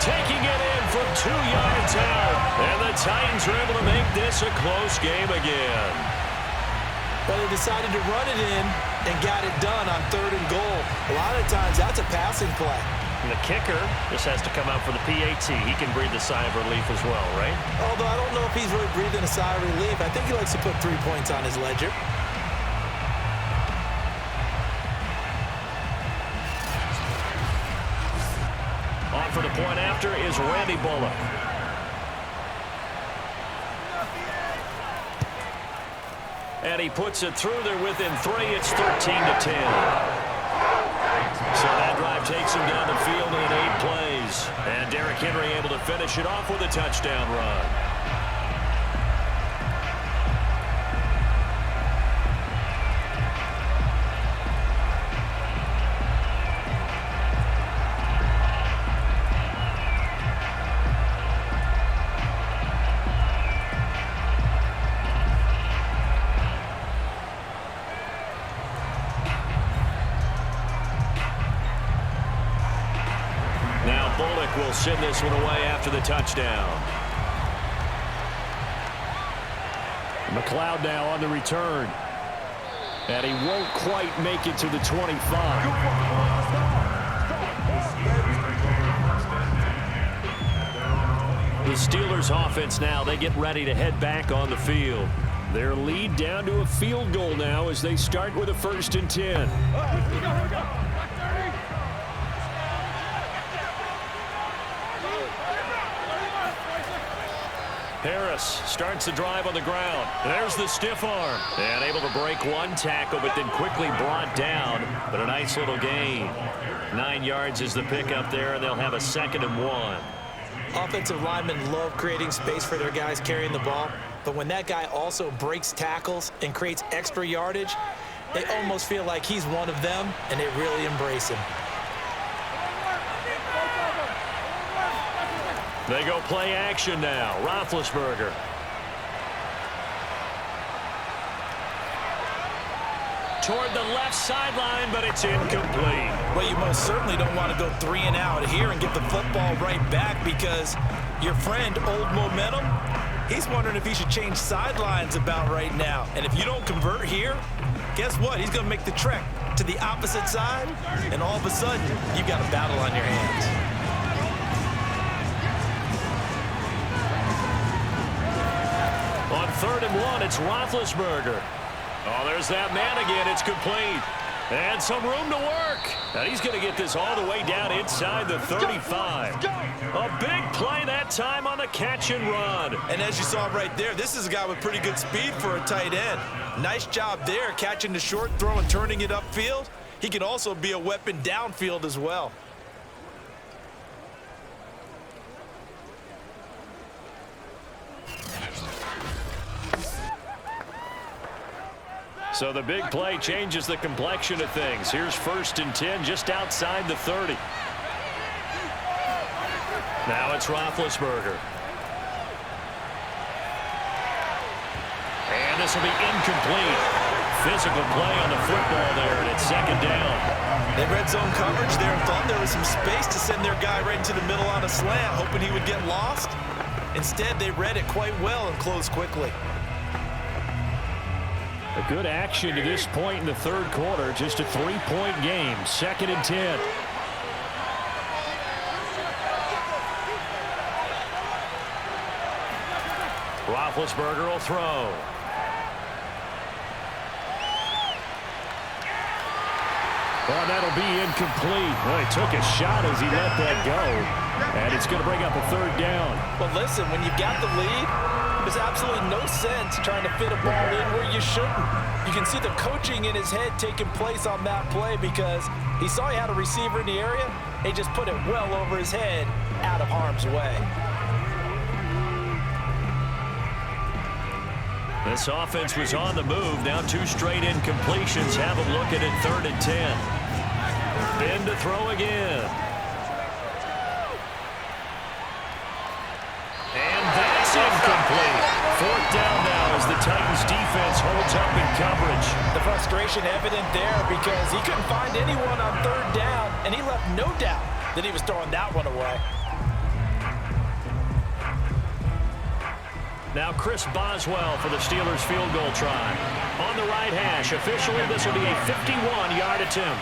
taking it in from 2 yards out. And the Titans are able to make this a close game again. Well, they decided to run it in and got it done on 3rd and goal. A lot of times that's a passing play. And the kicker just has to come out for the PAT. He can breathe a sigh of relief as well, right? Although I don't know if he's really breathing a sigh of relief. I think he likes to put 3 points on his ledger. On for the point after is Randy Bullock. And he puts it through there within 3. It's 13-10. So that drive takes him down the field in 8 plays. And Derrick Henry able to finish it off with a touchdown run. Will send this one away after the touchdown. McLeod now on the return. And he won't quite make it to the 25. The Steelers offense now, they get ready to head back on the field. Their lead down to a field goal now as they start with a 1st and 10. Here we go. Harris starts the drive on the ground. There's the stiff arm. And able to break one tackle, but then quickly brought down. But a nice little gain. 9 yards is the pickup there, and they'll have a 2nd and 1. Offensive linemen love creating space for their guys carrying the ball. But when that guy also breaks tackles and creates extra yardage, they almost feel like he's one of them, and they really embrace him. They go play action now. Roethlisberger. Toward the left sideline, but it's incomplete. Well, you most certainly don't want to go 3 and out here and get the football right back because your friend, Old Momentum, he's wondering if he should change sidelines about right now. And if you don't convert here, guess what? He's going to make the trek to the opposite side, and all of a sudden, you've got a battle on your hands. On 3rd and 1, it's Roethlisberger. Oh, there's that man again. It's complete. And some room to work. Now he's going to get this all the way down inside the 35. A big play that time on the catch and run. And as you saw right there, this is a guy with pretty good speed for a tight end. Nice job there, catching the short throw and turning it upfield. He can also be a weapon downfield as well. So the big play changes the complexion of things. Here's 1st and 10 just outside the 30. Now it's Roethlisberger. And this will be incomplete. Physical play on the football there, and it's 2nd down. They red zone coverage there and thought there was some space to send their guy right into the middle on a slant, hoping he would get lost. Instead, they read it quite well and closed quickly. A good action to this point in the 3rd quarter. Just a 3-point game. 2nd and 10. Roethlisberger will throw. Well, that'll be incomplete. Well, he took a shot as he let that go. And it's going to bring up a 3rd down. Well, listen, when you've got the lead, there's absolutely no sense trying to fit a ball in where you shouldn't. You can see the coaching in his head taking place on that play because he saw he had a receiver in the area. He just put it well over his head, out of harm's way. This offense was on the move. Now 2 straight incompletions. Have them looking at 3rd and 10. Ben to throw again. And that's incomplete. 4th down now as the Titans defense holds up in coverage. The frustration evident there because he couldn't find anyone on 3rd down, and he left no doubt that he was throwing that one away. Now Chris Boswell for the Steelers field goal try. On the right hash, officially this will be a 51-yard attempt.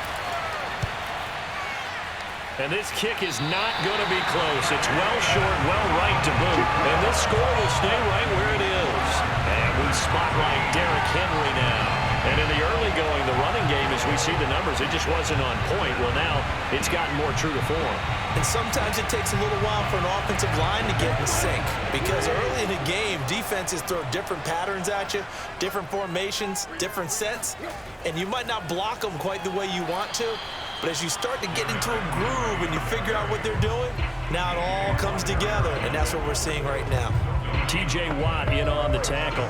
And this kick is not going to be close. It's well short, well right to boot. And this score will stay right where it is. And we spotlight Derrick Henry now. And in the early going, the running game, as we see the numbers, it just wasn't on point. Well, now it's gotten more true to form. And sometimes it takes a little while for an offensive line to get in sync because early in the game, defenses throw different patterns at you, different formations, different sets, and you might not block them quite the way you want to, but as you start to get into a groove and you figure out what they're doing, now it all comes together, and that's what we're seeing right now. T.J. Watt in on the tackle.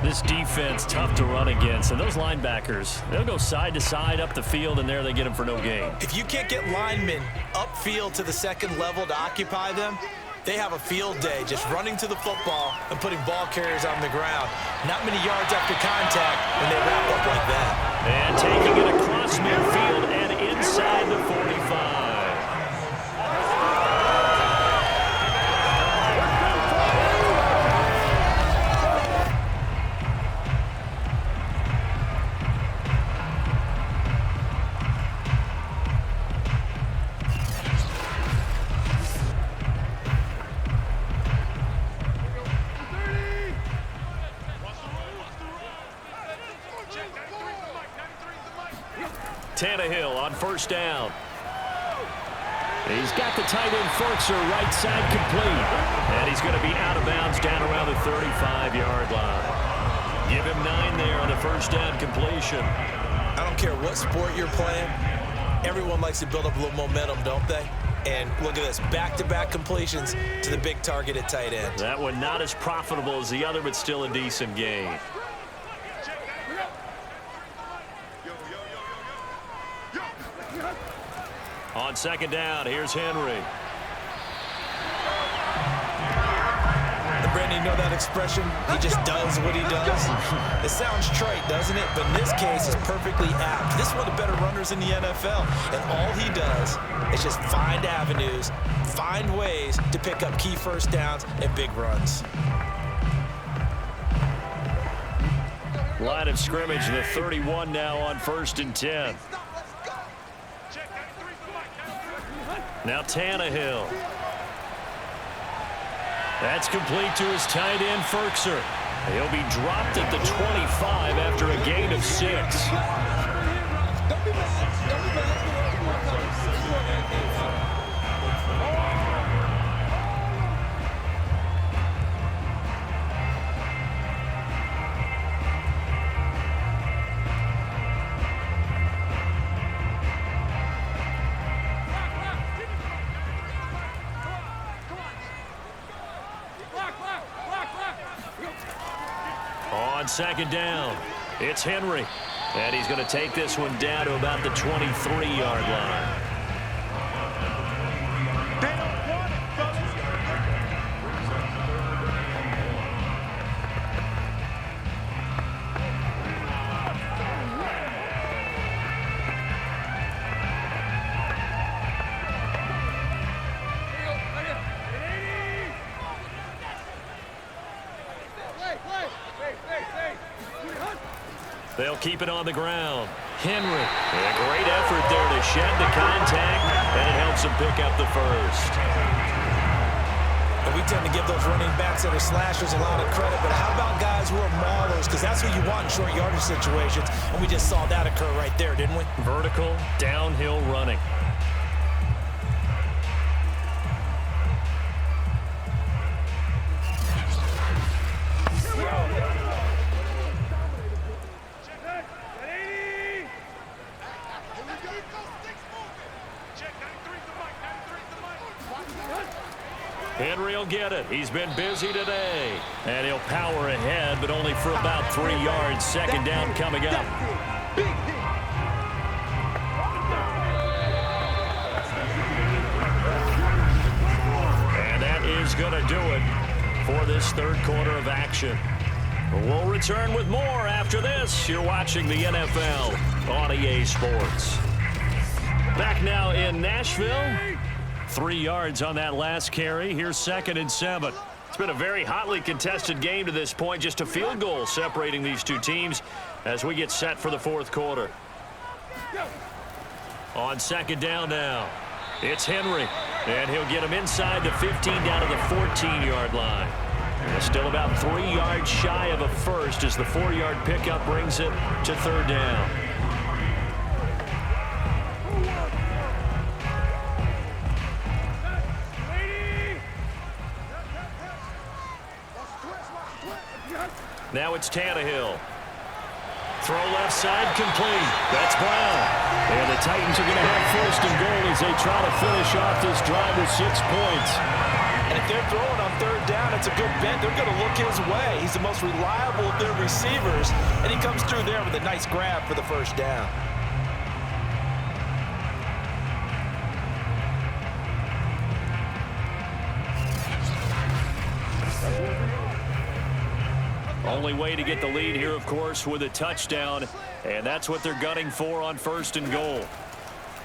This defense tough to run against, and those linebackers, they'll go side to side up the field, and there they get them for no gain. If you can't get linemen upfield to the 2nd level to occupy them, they have a field day just running to the football and putting ball carriers on the ground. Not many yards after contact when they wrap up like that. And taking it across midfield and inside the 45. Tannehill on 1st down. He's got the tight end Fitzgerald right side complete. And he's going to be out of bounds down around the 35-yard line. Give him 9 there on the 1st down completion. I don't care what sport you're playing. Everyone likes to build up a little momentum, don't they? And look at this, back-to-back completions to the big target at tight end. That one not as profitable as the other, but still a decent gain. On 2nd down, here's Henry. And Brandon, you know that expression? He just does what he does. It sounds trite, doesn't it? But in this case, it's perfectly apt. This is one of the better runners in the NFL. And all he does is just find avenues, find ways to pick up key 1st downs and big runs. Line of scrimmage, the 31 now on 1st and 10. Now Tannehill. That's complete to his tight end, Fitzgerald. He'll be dropped at the 25 after a gain of 6. On second down, it's Henry. And he's going to take this one down to about the 23-yard line. They'll keep it on the ground. Henry. A great effort there to shed the contact, and it helps him pick up the first. And we tend to give those running backs that are slashers a lot of credit, but how about guys who are maulers? Because that's who you want in short yardage situations, and we just saw that occur right there, didn't we? Vertical, downhill running. Henry will get it. He's been busy today. And he'll power ahead, but only for about 3 yards. Second down coming up. And that is going to do it for this third quarter of action. We'll return with more after this. You're watching the NFL on EA Sports. Back now in Nashville. 3 yards on that last carry. Here's 2nd and 7. It's been a very hotly contested game to this point. Just a field goal separating these two teams as we get set for the fourth quarter. On second down now, it's Henry. And he'll get him inside the 15 down to the 14-yard line. And still about 3 yards shy of a first as the 4-yard pickup brings it to third down. Now it's Tannehill. Throw left side complete. That's Brown. And the Titans are going to have first and goal as they try to finish off this drive with 6 points. And if they're throwing on third down, it's a good bet. They're going to look his way. He's the most reliable of their receivers. And he comes through there with a nice grab for the first down. Only way to get the lead here, of course, with a touchdown, and that's what they're gunning for on first and goal.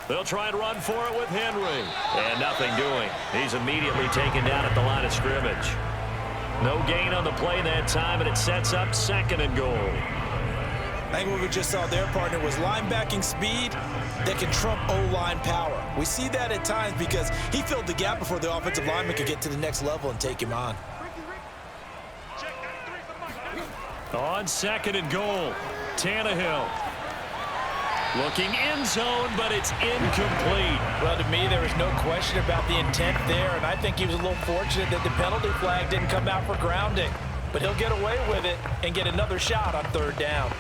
They'll try and run for it with Henry, and nothing doing. He's immediately taken down at the line of scrimmage. No gain on the play that time, and it sets up 2nd and goal. I think what we just saw there, partner, was linebacking speed that can trump O-line power. We see that at times because he filled the gap before the offensive lineman could get to the next level and take him on. On 2nd and goal, Tannehill. Looking end zone, but it's incomplete. Well, to me, there was no question about the intent there, and I think he was a little fortunate that the penalty flag didn't come out for grounding. But he'll get away with it and get another shot on third down.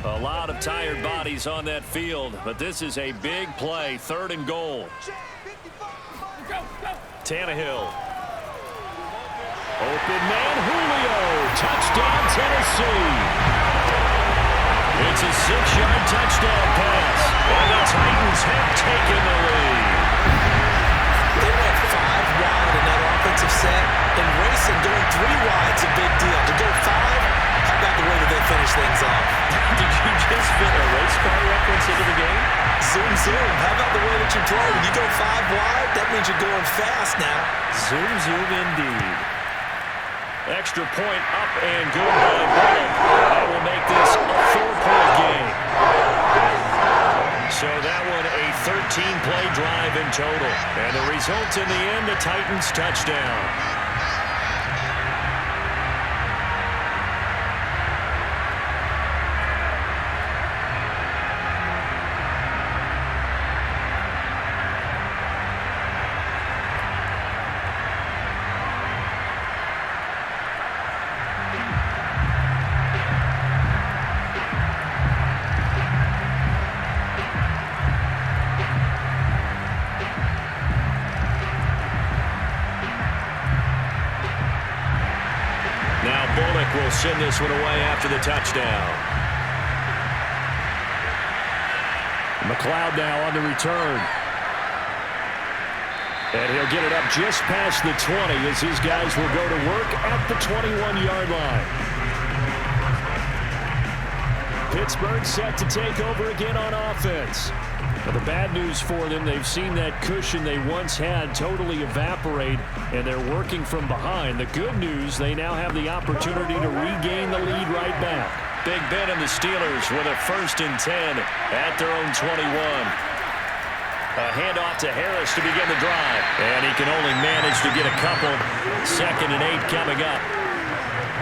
A lot of tired bodies on that field, but this is a big play. 3rd and goal. Tannehill. Open man, Julio. Touchdown, Tennessee. It's a 6-yard touchdown pass, and the Titans have taken the lead. They went 5 wide in that offensive set, and racing going 3 wide's a big deal. To go 5, how about the way that they finish things off? Did you just fit a race car reference into the game? Zoom, zoom. How about the way that you play? When you go 5 wide, that means you're going fast now. Zoom, zoom indeed. Extra point up and good by Ball. That will make this a 4-point game. So that one a 13-play drive in total. And the result in the end, the Titans touchdown. kick will send this one away after the touchdown. McLeod now on the return. And he'll get it up just past the 20 as his guys will go to work at the 21-yard line. Pittsburgh set to take over again on offense. Now the bad news for them, they've seen that cushion they once had totally evaporate, and they're working from behind. The good news, they now have the opportunity to regain the lead right back. Big Ben and the Steelers with a 1st and 10 at their own 21. A handoff to Harris to begin the drive. And he can only manage to get a couple. 2nd and 8 coming up.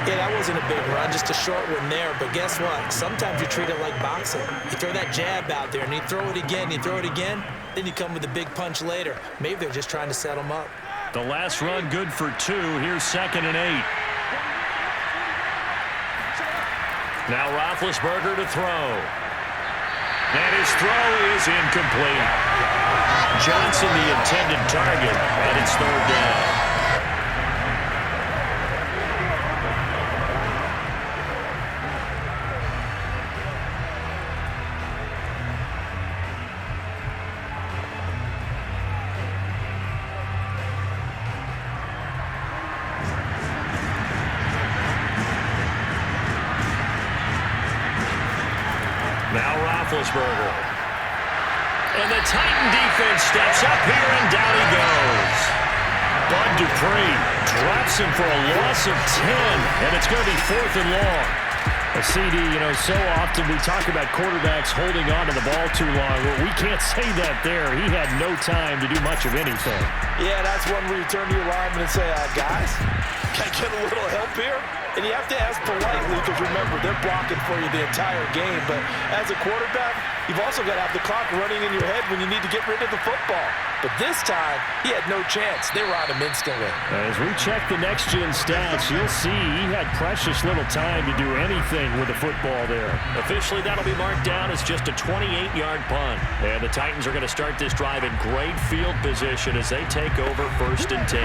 Yeah, that wasn't a big run, just a short one there. But guess what? Sometimes you treat it like boxing. You throw that jab out there, and you throw it again, you throw it again, then you come with a big punch later. Maybe they're just trying to set them up. The last run good for 2. Here's 2nd and 8. Now Roethlisberger to throw. And his throw is incomplete. Johnson the intended target, and it's 3rd down. Now Roethlisberger. And the Titan defense steps up here, and down he goes. Bud Dupree drops him for a loss of 10, and it's going to be 4th and long. A CD, so often we talk about quarterbacks holding on to the ball too long. Well, we can't say that there. He had no time to do much of anything. Yeah, that's one where you turn to your lineman and say, guys, can I get a little help here? And you have to ask politely because, remember, they're blocking for you the entire game. But as a quarterback, you've also got to have the clock running in your head when you need to get rid of the football. But this time, he had no chance. They were on him instantly. As we check the next-gen stats, you'll see he had precious little time to do anything with the football there. Officially, that'll be marked down as just a 28-yard punt. And the Titans are going to start this drive in great field position as they take over 1st and 10.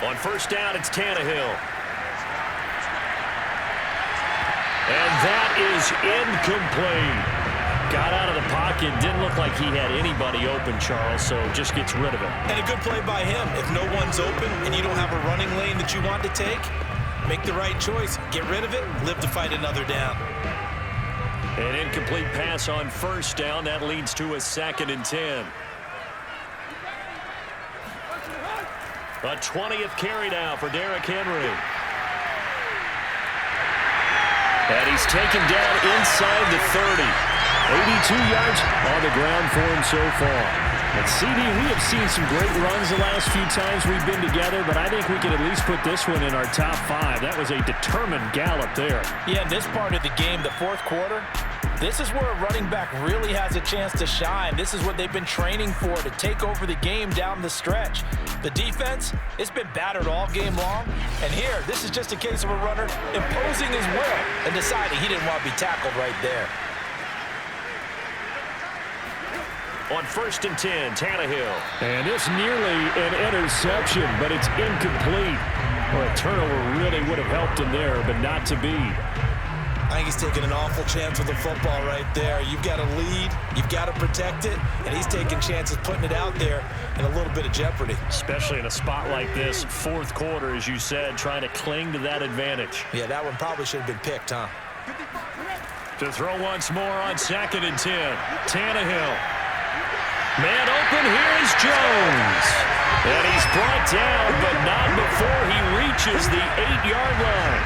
On 1st down, it's Tannehill. And that is incomplete. Got out of the pocket. Didn't look like he had anybody open, Charles, so just gets rid of it. And a good play by him. If no one's open and you don't have a running lane that you want to take, make the right choice. Get rid of it. Live to fight another down. An incomplete pass on 1st down. That leads to a 2nd and 10. A 20th carry now for Derrick Henry. And he's taken down inside the 30. 82 yards on the ground for him so far. And CD, we have seen some great runs the last few times we've been together, but I think we can at least put this one in our top 5. That was a determined gallop there. Yeah, this part of the game, the 4th quarter, this is where a running back really has a chance to shine. This is what they've been training for, to take over the game down the stretch. The defense, it's been battered all game long. And here, this is just a case of a runner imposing his will and deciding he didn't want to be tackled right there. On 1st and 10, Tannehill. And it's nearly an interception, but it's incomplete. Well, a turnover really would have helped him there, but not to be. I think he's taking an awful chance with the football right there. You've got to lead, you've got to protect it, and he's taking chances putting it out there in a little bit of jeopardy. Especially in a spot like this, 4th quarter, as you said, trying to cling to that advantage. Yeah, that one probably should have been picked, huh? To throw once more on 2nd and 10. Tannehill. Man open, here's Jones. And he's brought down, but not before he reaches the 8-yard line.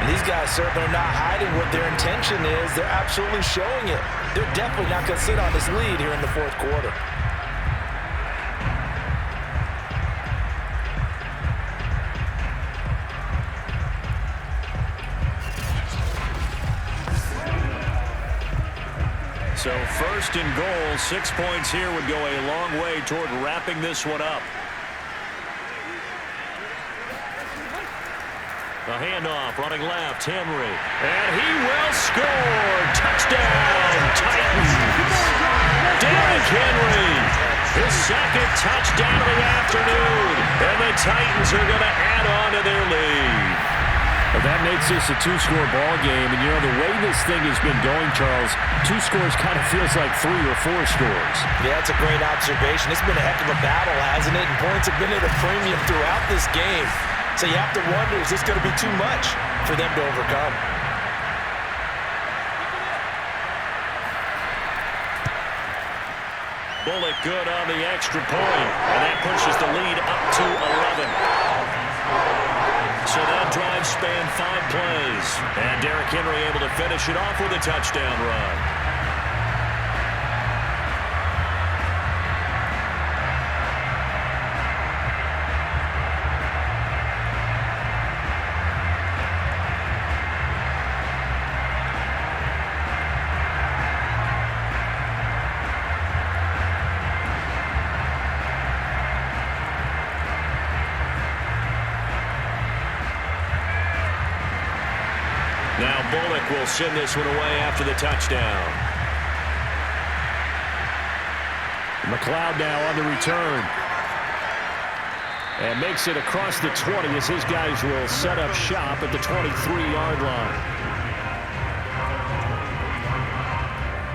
And these guys certainly are not hiding what their intention is. They're absolutely showing it. They're definitely not going to sit on this lead here in the 4th quarter. So 1st and goal, 6 points here would go a long way toward wrapping this one up. A handoff, running left, Henry. And he will score. Touchdown, Titans. Derrick Henry His second touchdown of the afternoon. And the Titans are going to add on to their lead. Well, that makes this a two-score ball game. And, you know, the way this thing has been going, Charles, 2 scores kind of feels like 3 or 4 scores. Yeah, that's a great observation. It's been a heck of a battle, hasn't it? And points have been at a premium throughout this game. So you have to wonder, is this going to be too much for them to overcome? Bullock good on the extra point, and that pushes the lead up to 11. So that drive spanned 5 plays, and Derrick Henry able to finish it off with a touchdown run. Now Bullock will send this one away after the touchdown. McLeod now on the return. And makes it across the 20 as his guys will set up shop at the 23-yard line.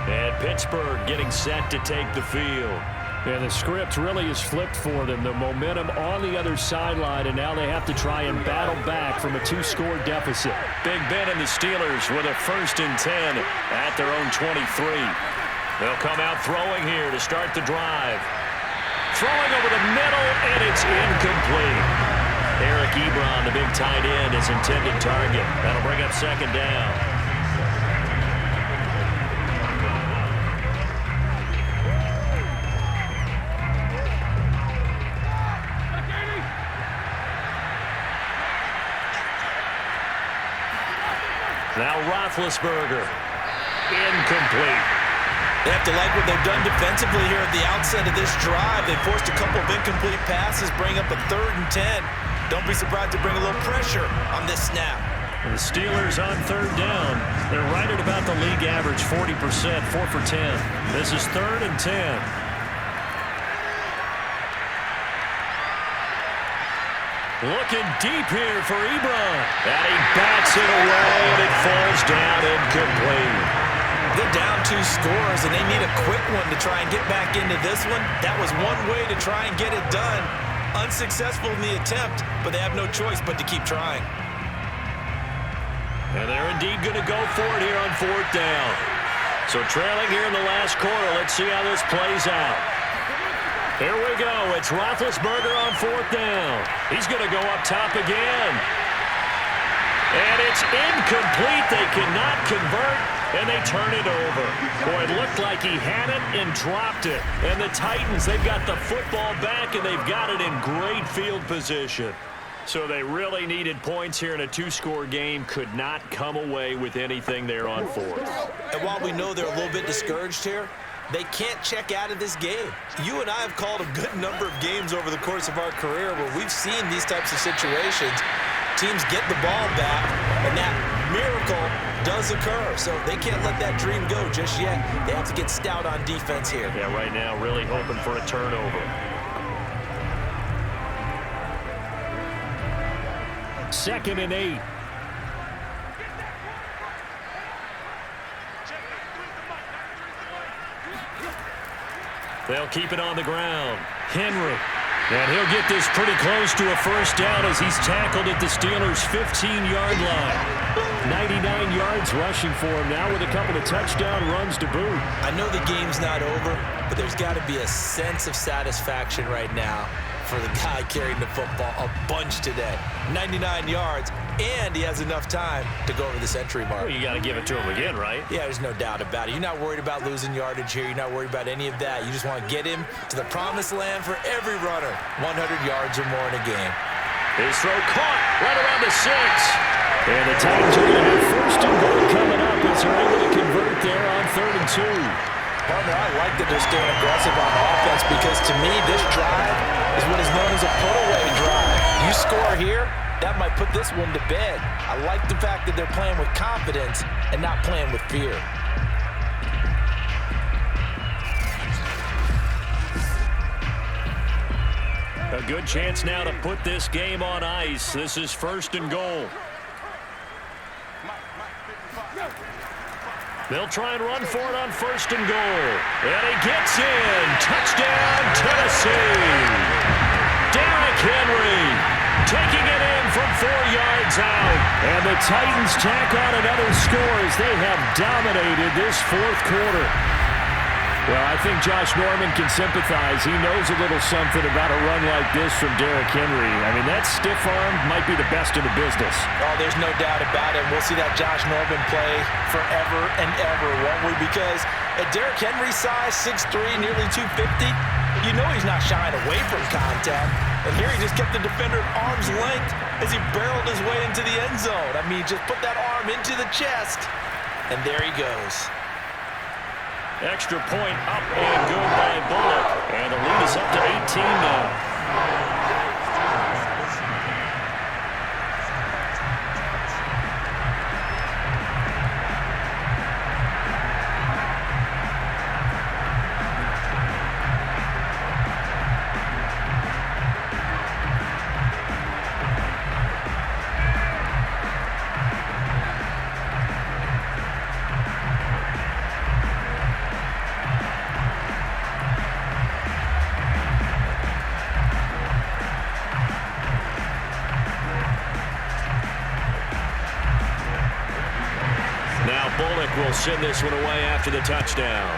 And Pittsburgh getting set to take the field. Yeah, the script really is flipped for them. The momentum on the other sideline, and now they have to try and battle back from a 2-score deficit. Big Ben and the Steelers with a 1st and 10 at their own 23. They'll come out throwing here to start the drive. Throwing over the middle, and it's incomplete. Eric Ebron, the big tight end, is intended target. That'll bring up 2nd down. Now Roethlisberger. Incomplete. They have to like what they've done defensively here at the outset of this drive. They forced a couple of incomplete passes, bring up a 3rd and 10. Don't be surprised to bring a little pressure on this snap. And the Steelers on 3rd down. They're right at about the league average, 40%, 4 for 10. This is 3rd and 10. Looking deep here for Ebron. And he bats it away, and it falls down incomplete. They're down 2 scores, and they need a quick one to try and get back into this one. That was one way to try and get it done. Unsuccessful in the attempt, but they have no choice but to keep trying. And they're indeed going to go for it here on 4th down. So trailing here in the last quarter, let's see how this plays out. Here we go. It's Roethlisberger on 4th down. He's going to go up top again. And it's incomplete. They cannot convert, and they turn it over. Boy, it looked like he had it and dropped it. And the Titans, they've got the football back, and they've got it in great field position. So they really needed points here in a 2-score game. Could not come away with anything there on 4th. And while we know they're a little bit discouraged here, they can't check out of this game. You and I have called a good number of games over the course of our career where we've seen these types of situations. Teams get the ball back, and that miracle does occur. So they can't let that dream go just yet. They have to get stout on defense here. Yeah, right now really hoping for a turnover. 2nd and 8. They'll keep it on the ground. Henry. And he'll get this pretty close to a 1st down as he's tackled at the Steelers' 15-yard line. 99 yards rushing for him now with a couple of touchdown runs to boot. I know the game's not over, but there's got to be a sense of satisfaction right now for the guy carrying the football a bunch today. 99 yards, and he has enough time to go over the century mark. Well, you got to give it to him again, right? Yeah, there's no doubt about it. You're not worried about losing yardage here. You're not worried about any of that. You just want to get him to the promised land for every runner. 100 yards or more in a game. His throw caught right around the 6. And the Titans are going to have 1st and goal coming up as they're able to convert there on 3rd and 2. Partner, I like that they're staying aggressive on offense because to me, this drive is what is known as a put-away drive. You score here, that might put this one to bed. I like the fact that they're playing with confidence and not playing with fear. A good chance now to put this game on ice. This is 1st and goal. They'll try and run for it on 1st and goal. And he gets in. Touchdown, Tennessee. Derrick Henry taking it in from 4 yards out. And the Titans tack on another score as they have dominated this 4th quarter. Well, I think Josh Norman can sympathize. He knows a little something about a run like this from Derrick Henry. I mean, that stiff arm might be the best in the business. Oh, there's no doubt about it. We'll see that Josh Norman play forever and ever, won't we? Because at Derrick Henry's size, 6'3", nearly 250, you know he's not shying away from contact. And here he just kept the defender at arm's length as he barreled his way into the end zone. I mean, just put that arm into the chest, and there he goes. Extra point up and good by Bullock. And the lead is up to 18 now. Will send this one away after the touchdown.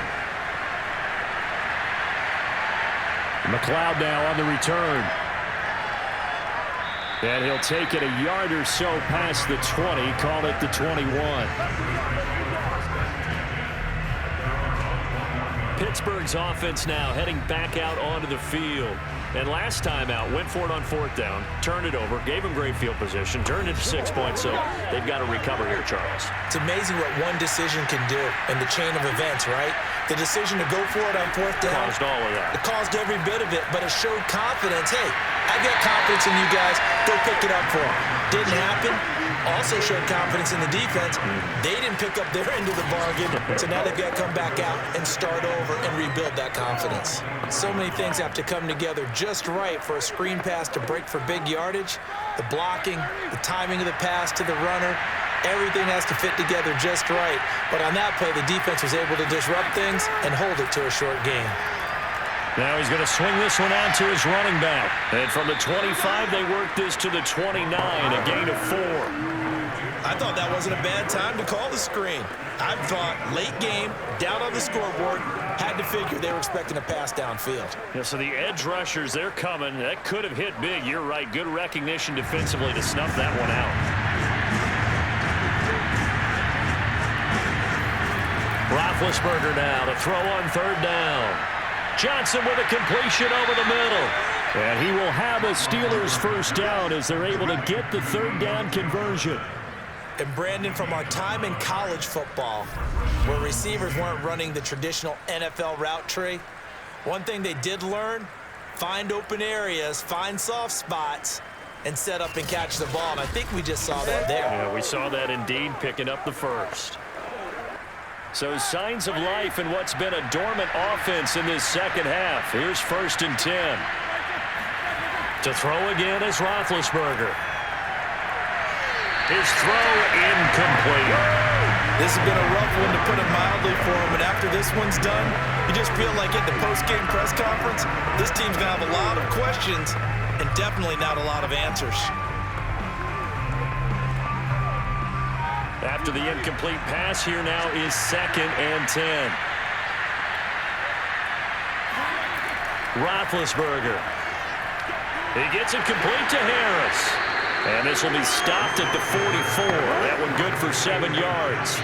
McLeod now on the return. And he'll take it a yard or so past the 20, call it the 21. Pittsburgh's offense now heading back out onto the field. And last time out, went for it on 4th down, turned it over, gave him great field position, turned it to 6 points, so they've got to recover here, Charles. It's amazing what one decision can do in the chain of events, right? The decision to go for it on 4th down. Caused all of that. It caused every bit of it, but it showed confidence. Hey, I've got confidence in you guys. Go pick it up for them. Didn't happen. Also showed confidence in the defense. They didn't pick up their end of the bargain, so now they've got to come back out and start over and rebuild that confidence. So many things have to come together just right for a screen pass to break for big yardage. The blocking, the timing of the pass to the runner, everything has to fit together just right. But on that play, the defense was able to disrupt things and hold it to a short game. Now he's going to swing this one out to his running back. And from the 25, they work this to the 29, a gain of 4. I thought that wasn't a bad time to call the screen. I thought late game, down on the scoreboard, had to figure they were expecting a pass downfield. Yeah, so the edge rushers, they're coming. That could have hit big. You're right. Good recognition defensively to snuff that one out. Roethlisberger now to throw on 3rd down. Johnson with a completion over the middle. And he will have a Steelers 1st down as they're able to get the 3rd down conversion. And Brandon, from our time in college football, where receivers weren't running the traditional NFL route tree, one thing they did learn, find open areas, find soft spots, and set up and catch the ball. And I think we just saw that there. Yeah, we saw that indeed, picking up the 1st. So signs of life in what's been a dormant offense in this 2nd half. Here's 1st and 10. To throw again is Roethlisberger. His throw incomplete. This has been a rough one, to put it mildly, for him. And after this one's done, you just feel like at the post-game press conference, this team's going to have a lot of questions and definitely not a lot of answers. After the incomplete pass, here now is 2nd and 10. Roethlisberger. He gets it complete to Harris. And this will be stopped at the 44. That one good for 7 yards.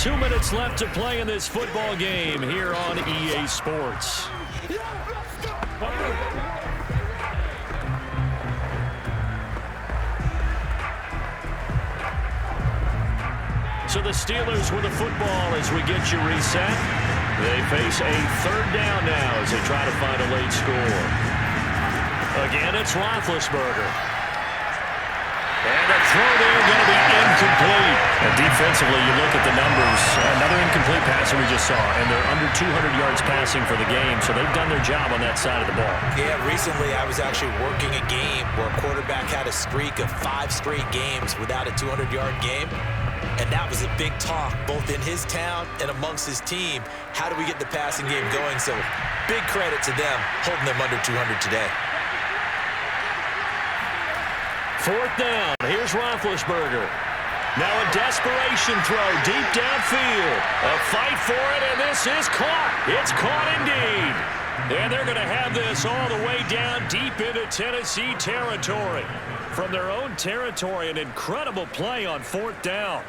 2 minutes left to play in this football game here on EA Sports. So the Steelers with the football as we get you reset. They face a 3rd down now as they try to find a late score. Again, it's Roethlisberger. And the throw there going to be incomplete. And defensively, you look at the numbers. Another incomplete passer we just saw, and they're under 200 yards passing for the game, so they've done their job on that side of the ball. Yeah, recently I was actually working a game where a quarterback had a streak of 5 straight games without a 200-yard game. And that was a big talk, both in his town and amongst his team. How do we get the passing game going? So big credit to them, holding them under 200 today. 4th down. Here's Roethlisberger. Now a desperation throw deep downfield. A fight for it, and this is caught. It's caught indeed. And they're going to have this all the way down deep into Tennessee territory. From their own territory, an incredible play on 4th down.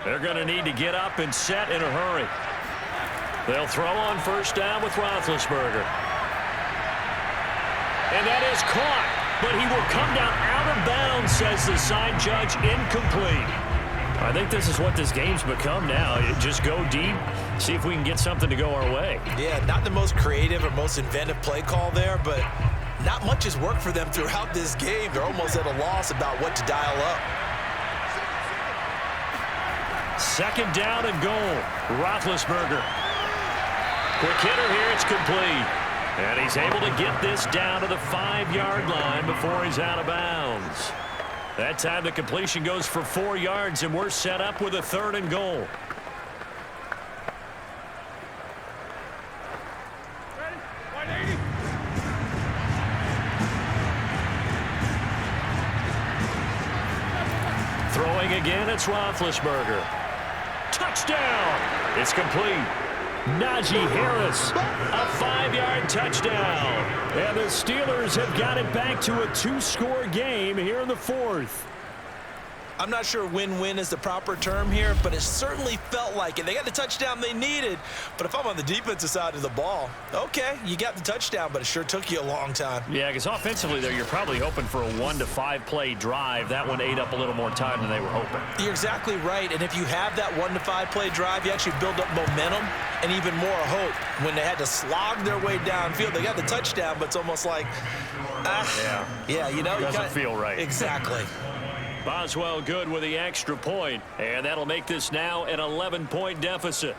They're going to need to get up and set in a hurry. They'll throw on 1st down with Roethlisberger. And that is caught, but he will come down out of bounds, says the side judge, incomplete. I think this is what this game's become now. Just go deep, see if we can get something to go our way. Yeah, not the most creative or most inventive play call there, but not much has worked for them throughout this game. They're almost at a loss about what to dial up. 2nd down and goal. Roethlisberger. Quick hitter here, it's complete. And he's able to get this down to the 5-yard line before he's out of bounds. That time the completion goes for 4 yards, and we're set up with a 3rd and goal. Ready? 180. Throwing again, it's Roethlisberger. Touchdown! It's complete. Najee Harris, a 5-yard touchdown. And the Steelers have got it back to a 2-score game here in the 4th. I'm not sure win-win is the proper term here, but it certainly felt like it. They got the touchdown they needed, but if I'm on the defensive side of the ball, okay, you got the touchdown, but it sure took you a long time. Yeah, because offensively there, you're probably hoping for a 1 to 5 play drive. That one ate up a little more time than they were hoping. You're exactly right, and if you have that 1 to 5 play drive, you actually build up momentum and even more hope. When they had to slog their way downfield, they got the touchdown, but it's almost like, yeah, you know. Doesn't feel right. Exactly. Boswell good with the extra point, and that'll make this now an 11-point deficit.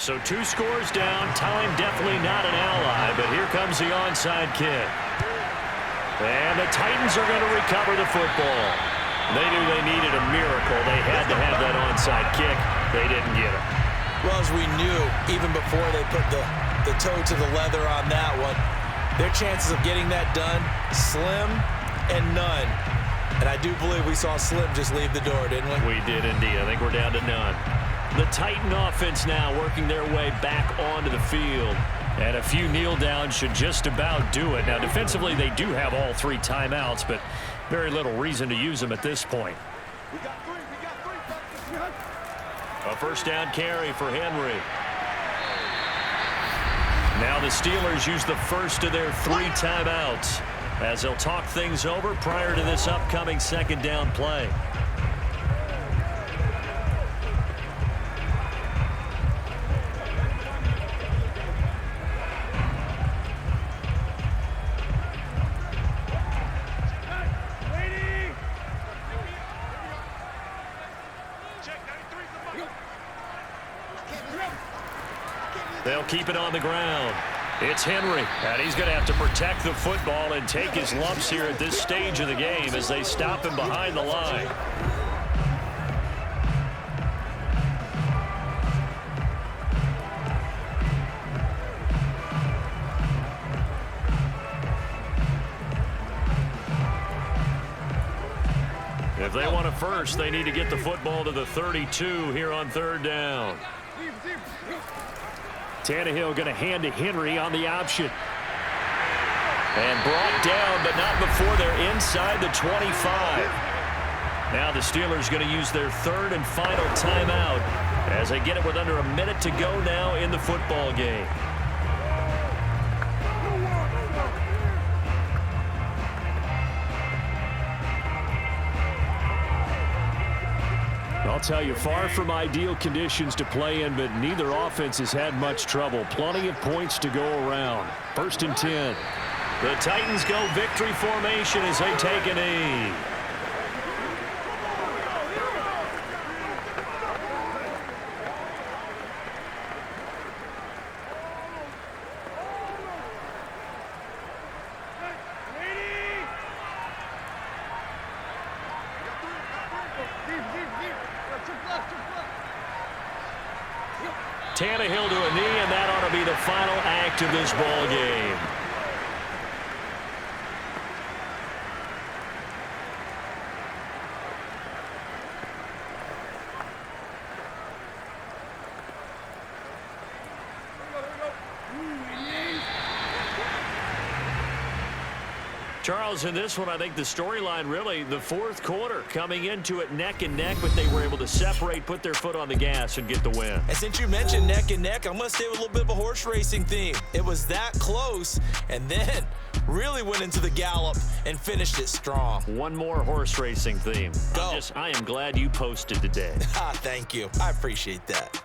So 2 scores down, time definitely not an ally, but here comes the onside kick. And the Titans are going to recover the football. They knew they needed a miracle. They had to have that onside kick. They didn't get it. Well, as we knew, even before they put the toe to the leather on that one, their chances of getting that done, slim and none. And I do believe we saw Slim just leave the door, didn't we? We did indeed. I think we're down to none. The Titan offense now working their way back onto the field. And a few kneel downs should just about do it. Now, defensively, they do have all 3 timeouts, but very little reason to use them at this point. We got three. A 1st down carry for Henry. Now the Steelers use the first of their 3 timeouts as they'll talk things over prior to this upcoming 2nd down play. They'll keep it on the ground. It's Henry, and he's going to have to protect the football and take his lumps here at this stage of the game as they stop him behind the line. If they want a first, they need to get the football to the 32 here on 3rd down. Tannehill going to hand to Henry on the option. And brought down, but not before they're inside the 25. Now the Steelers going to use their third and final timeout as they get it with under a minute to go now in the football game. I'll tell you, far from ideal conditions to play in, but neither offense has had much trouble. Plenty of points to go around. 1st and 10. The Titans go victory formation as they take a knee. Tannehill to a knee, and that ought to be the final act of this ball game. Charles, in this one, I think the storyline really, the fourth quarter, coming into it neck and neck, but they were able to separate, put their foot on the gas, and get the win. And since you mentioned neck and neck, I'm going to stay with a little bit of a horse racing theme. It was that close, and then really went into the gallop and finished it strong. One more horse racing theme. Go. I am glad you posted today. Thank you. I appreciate that.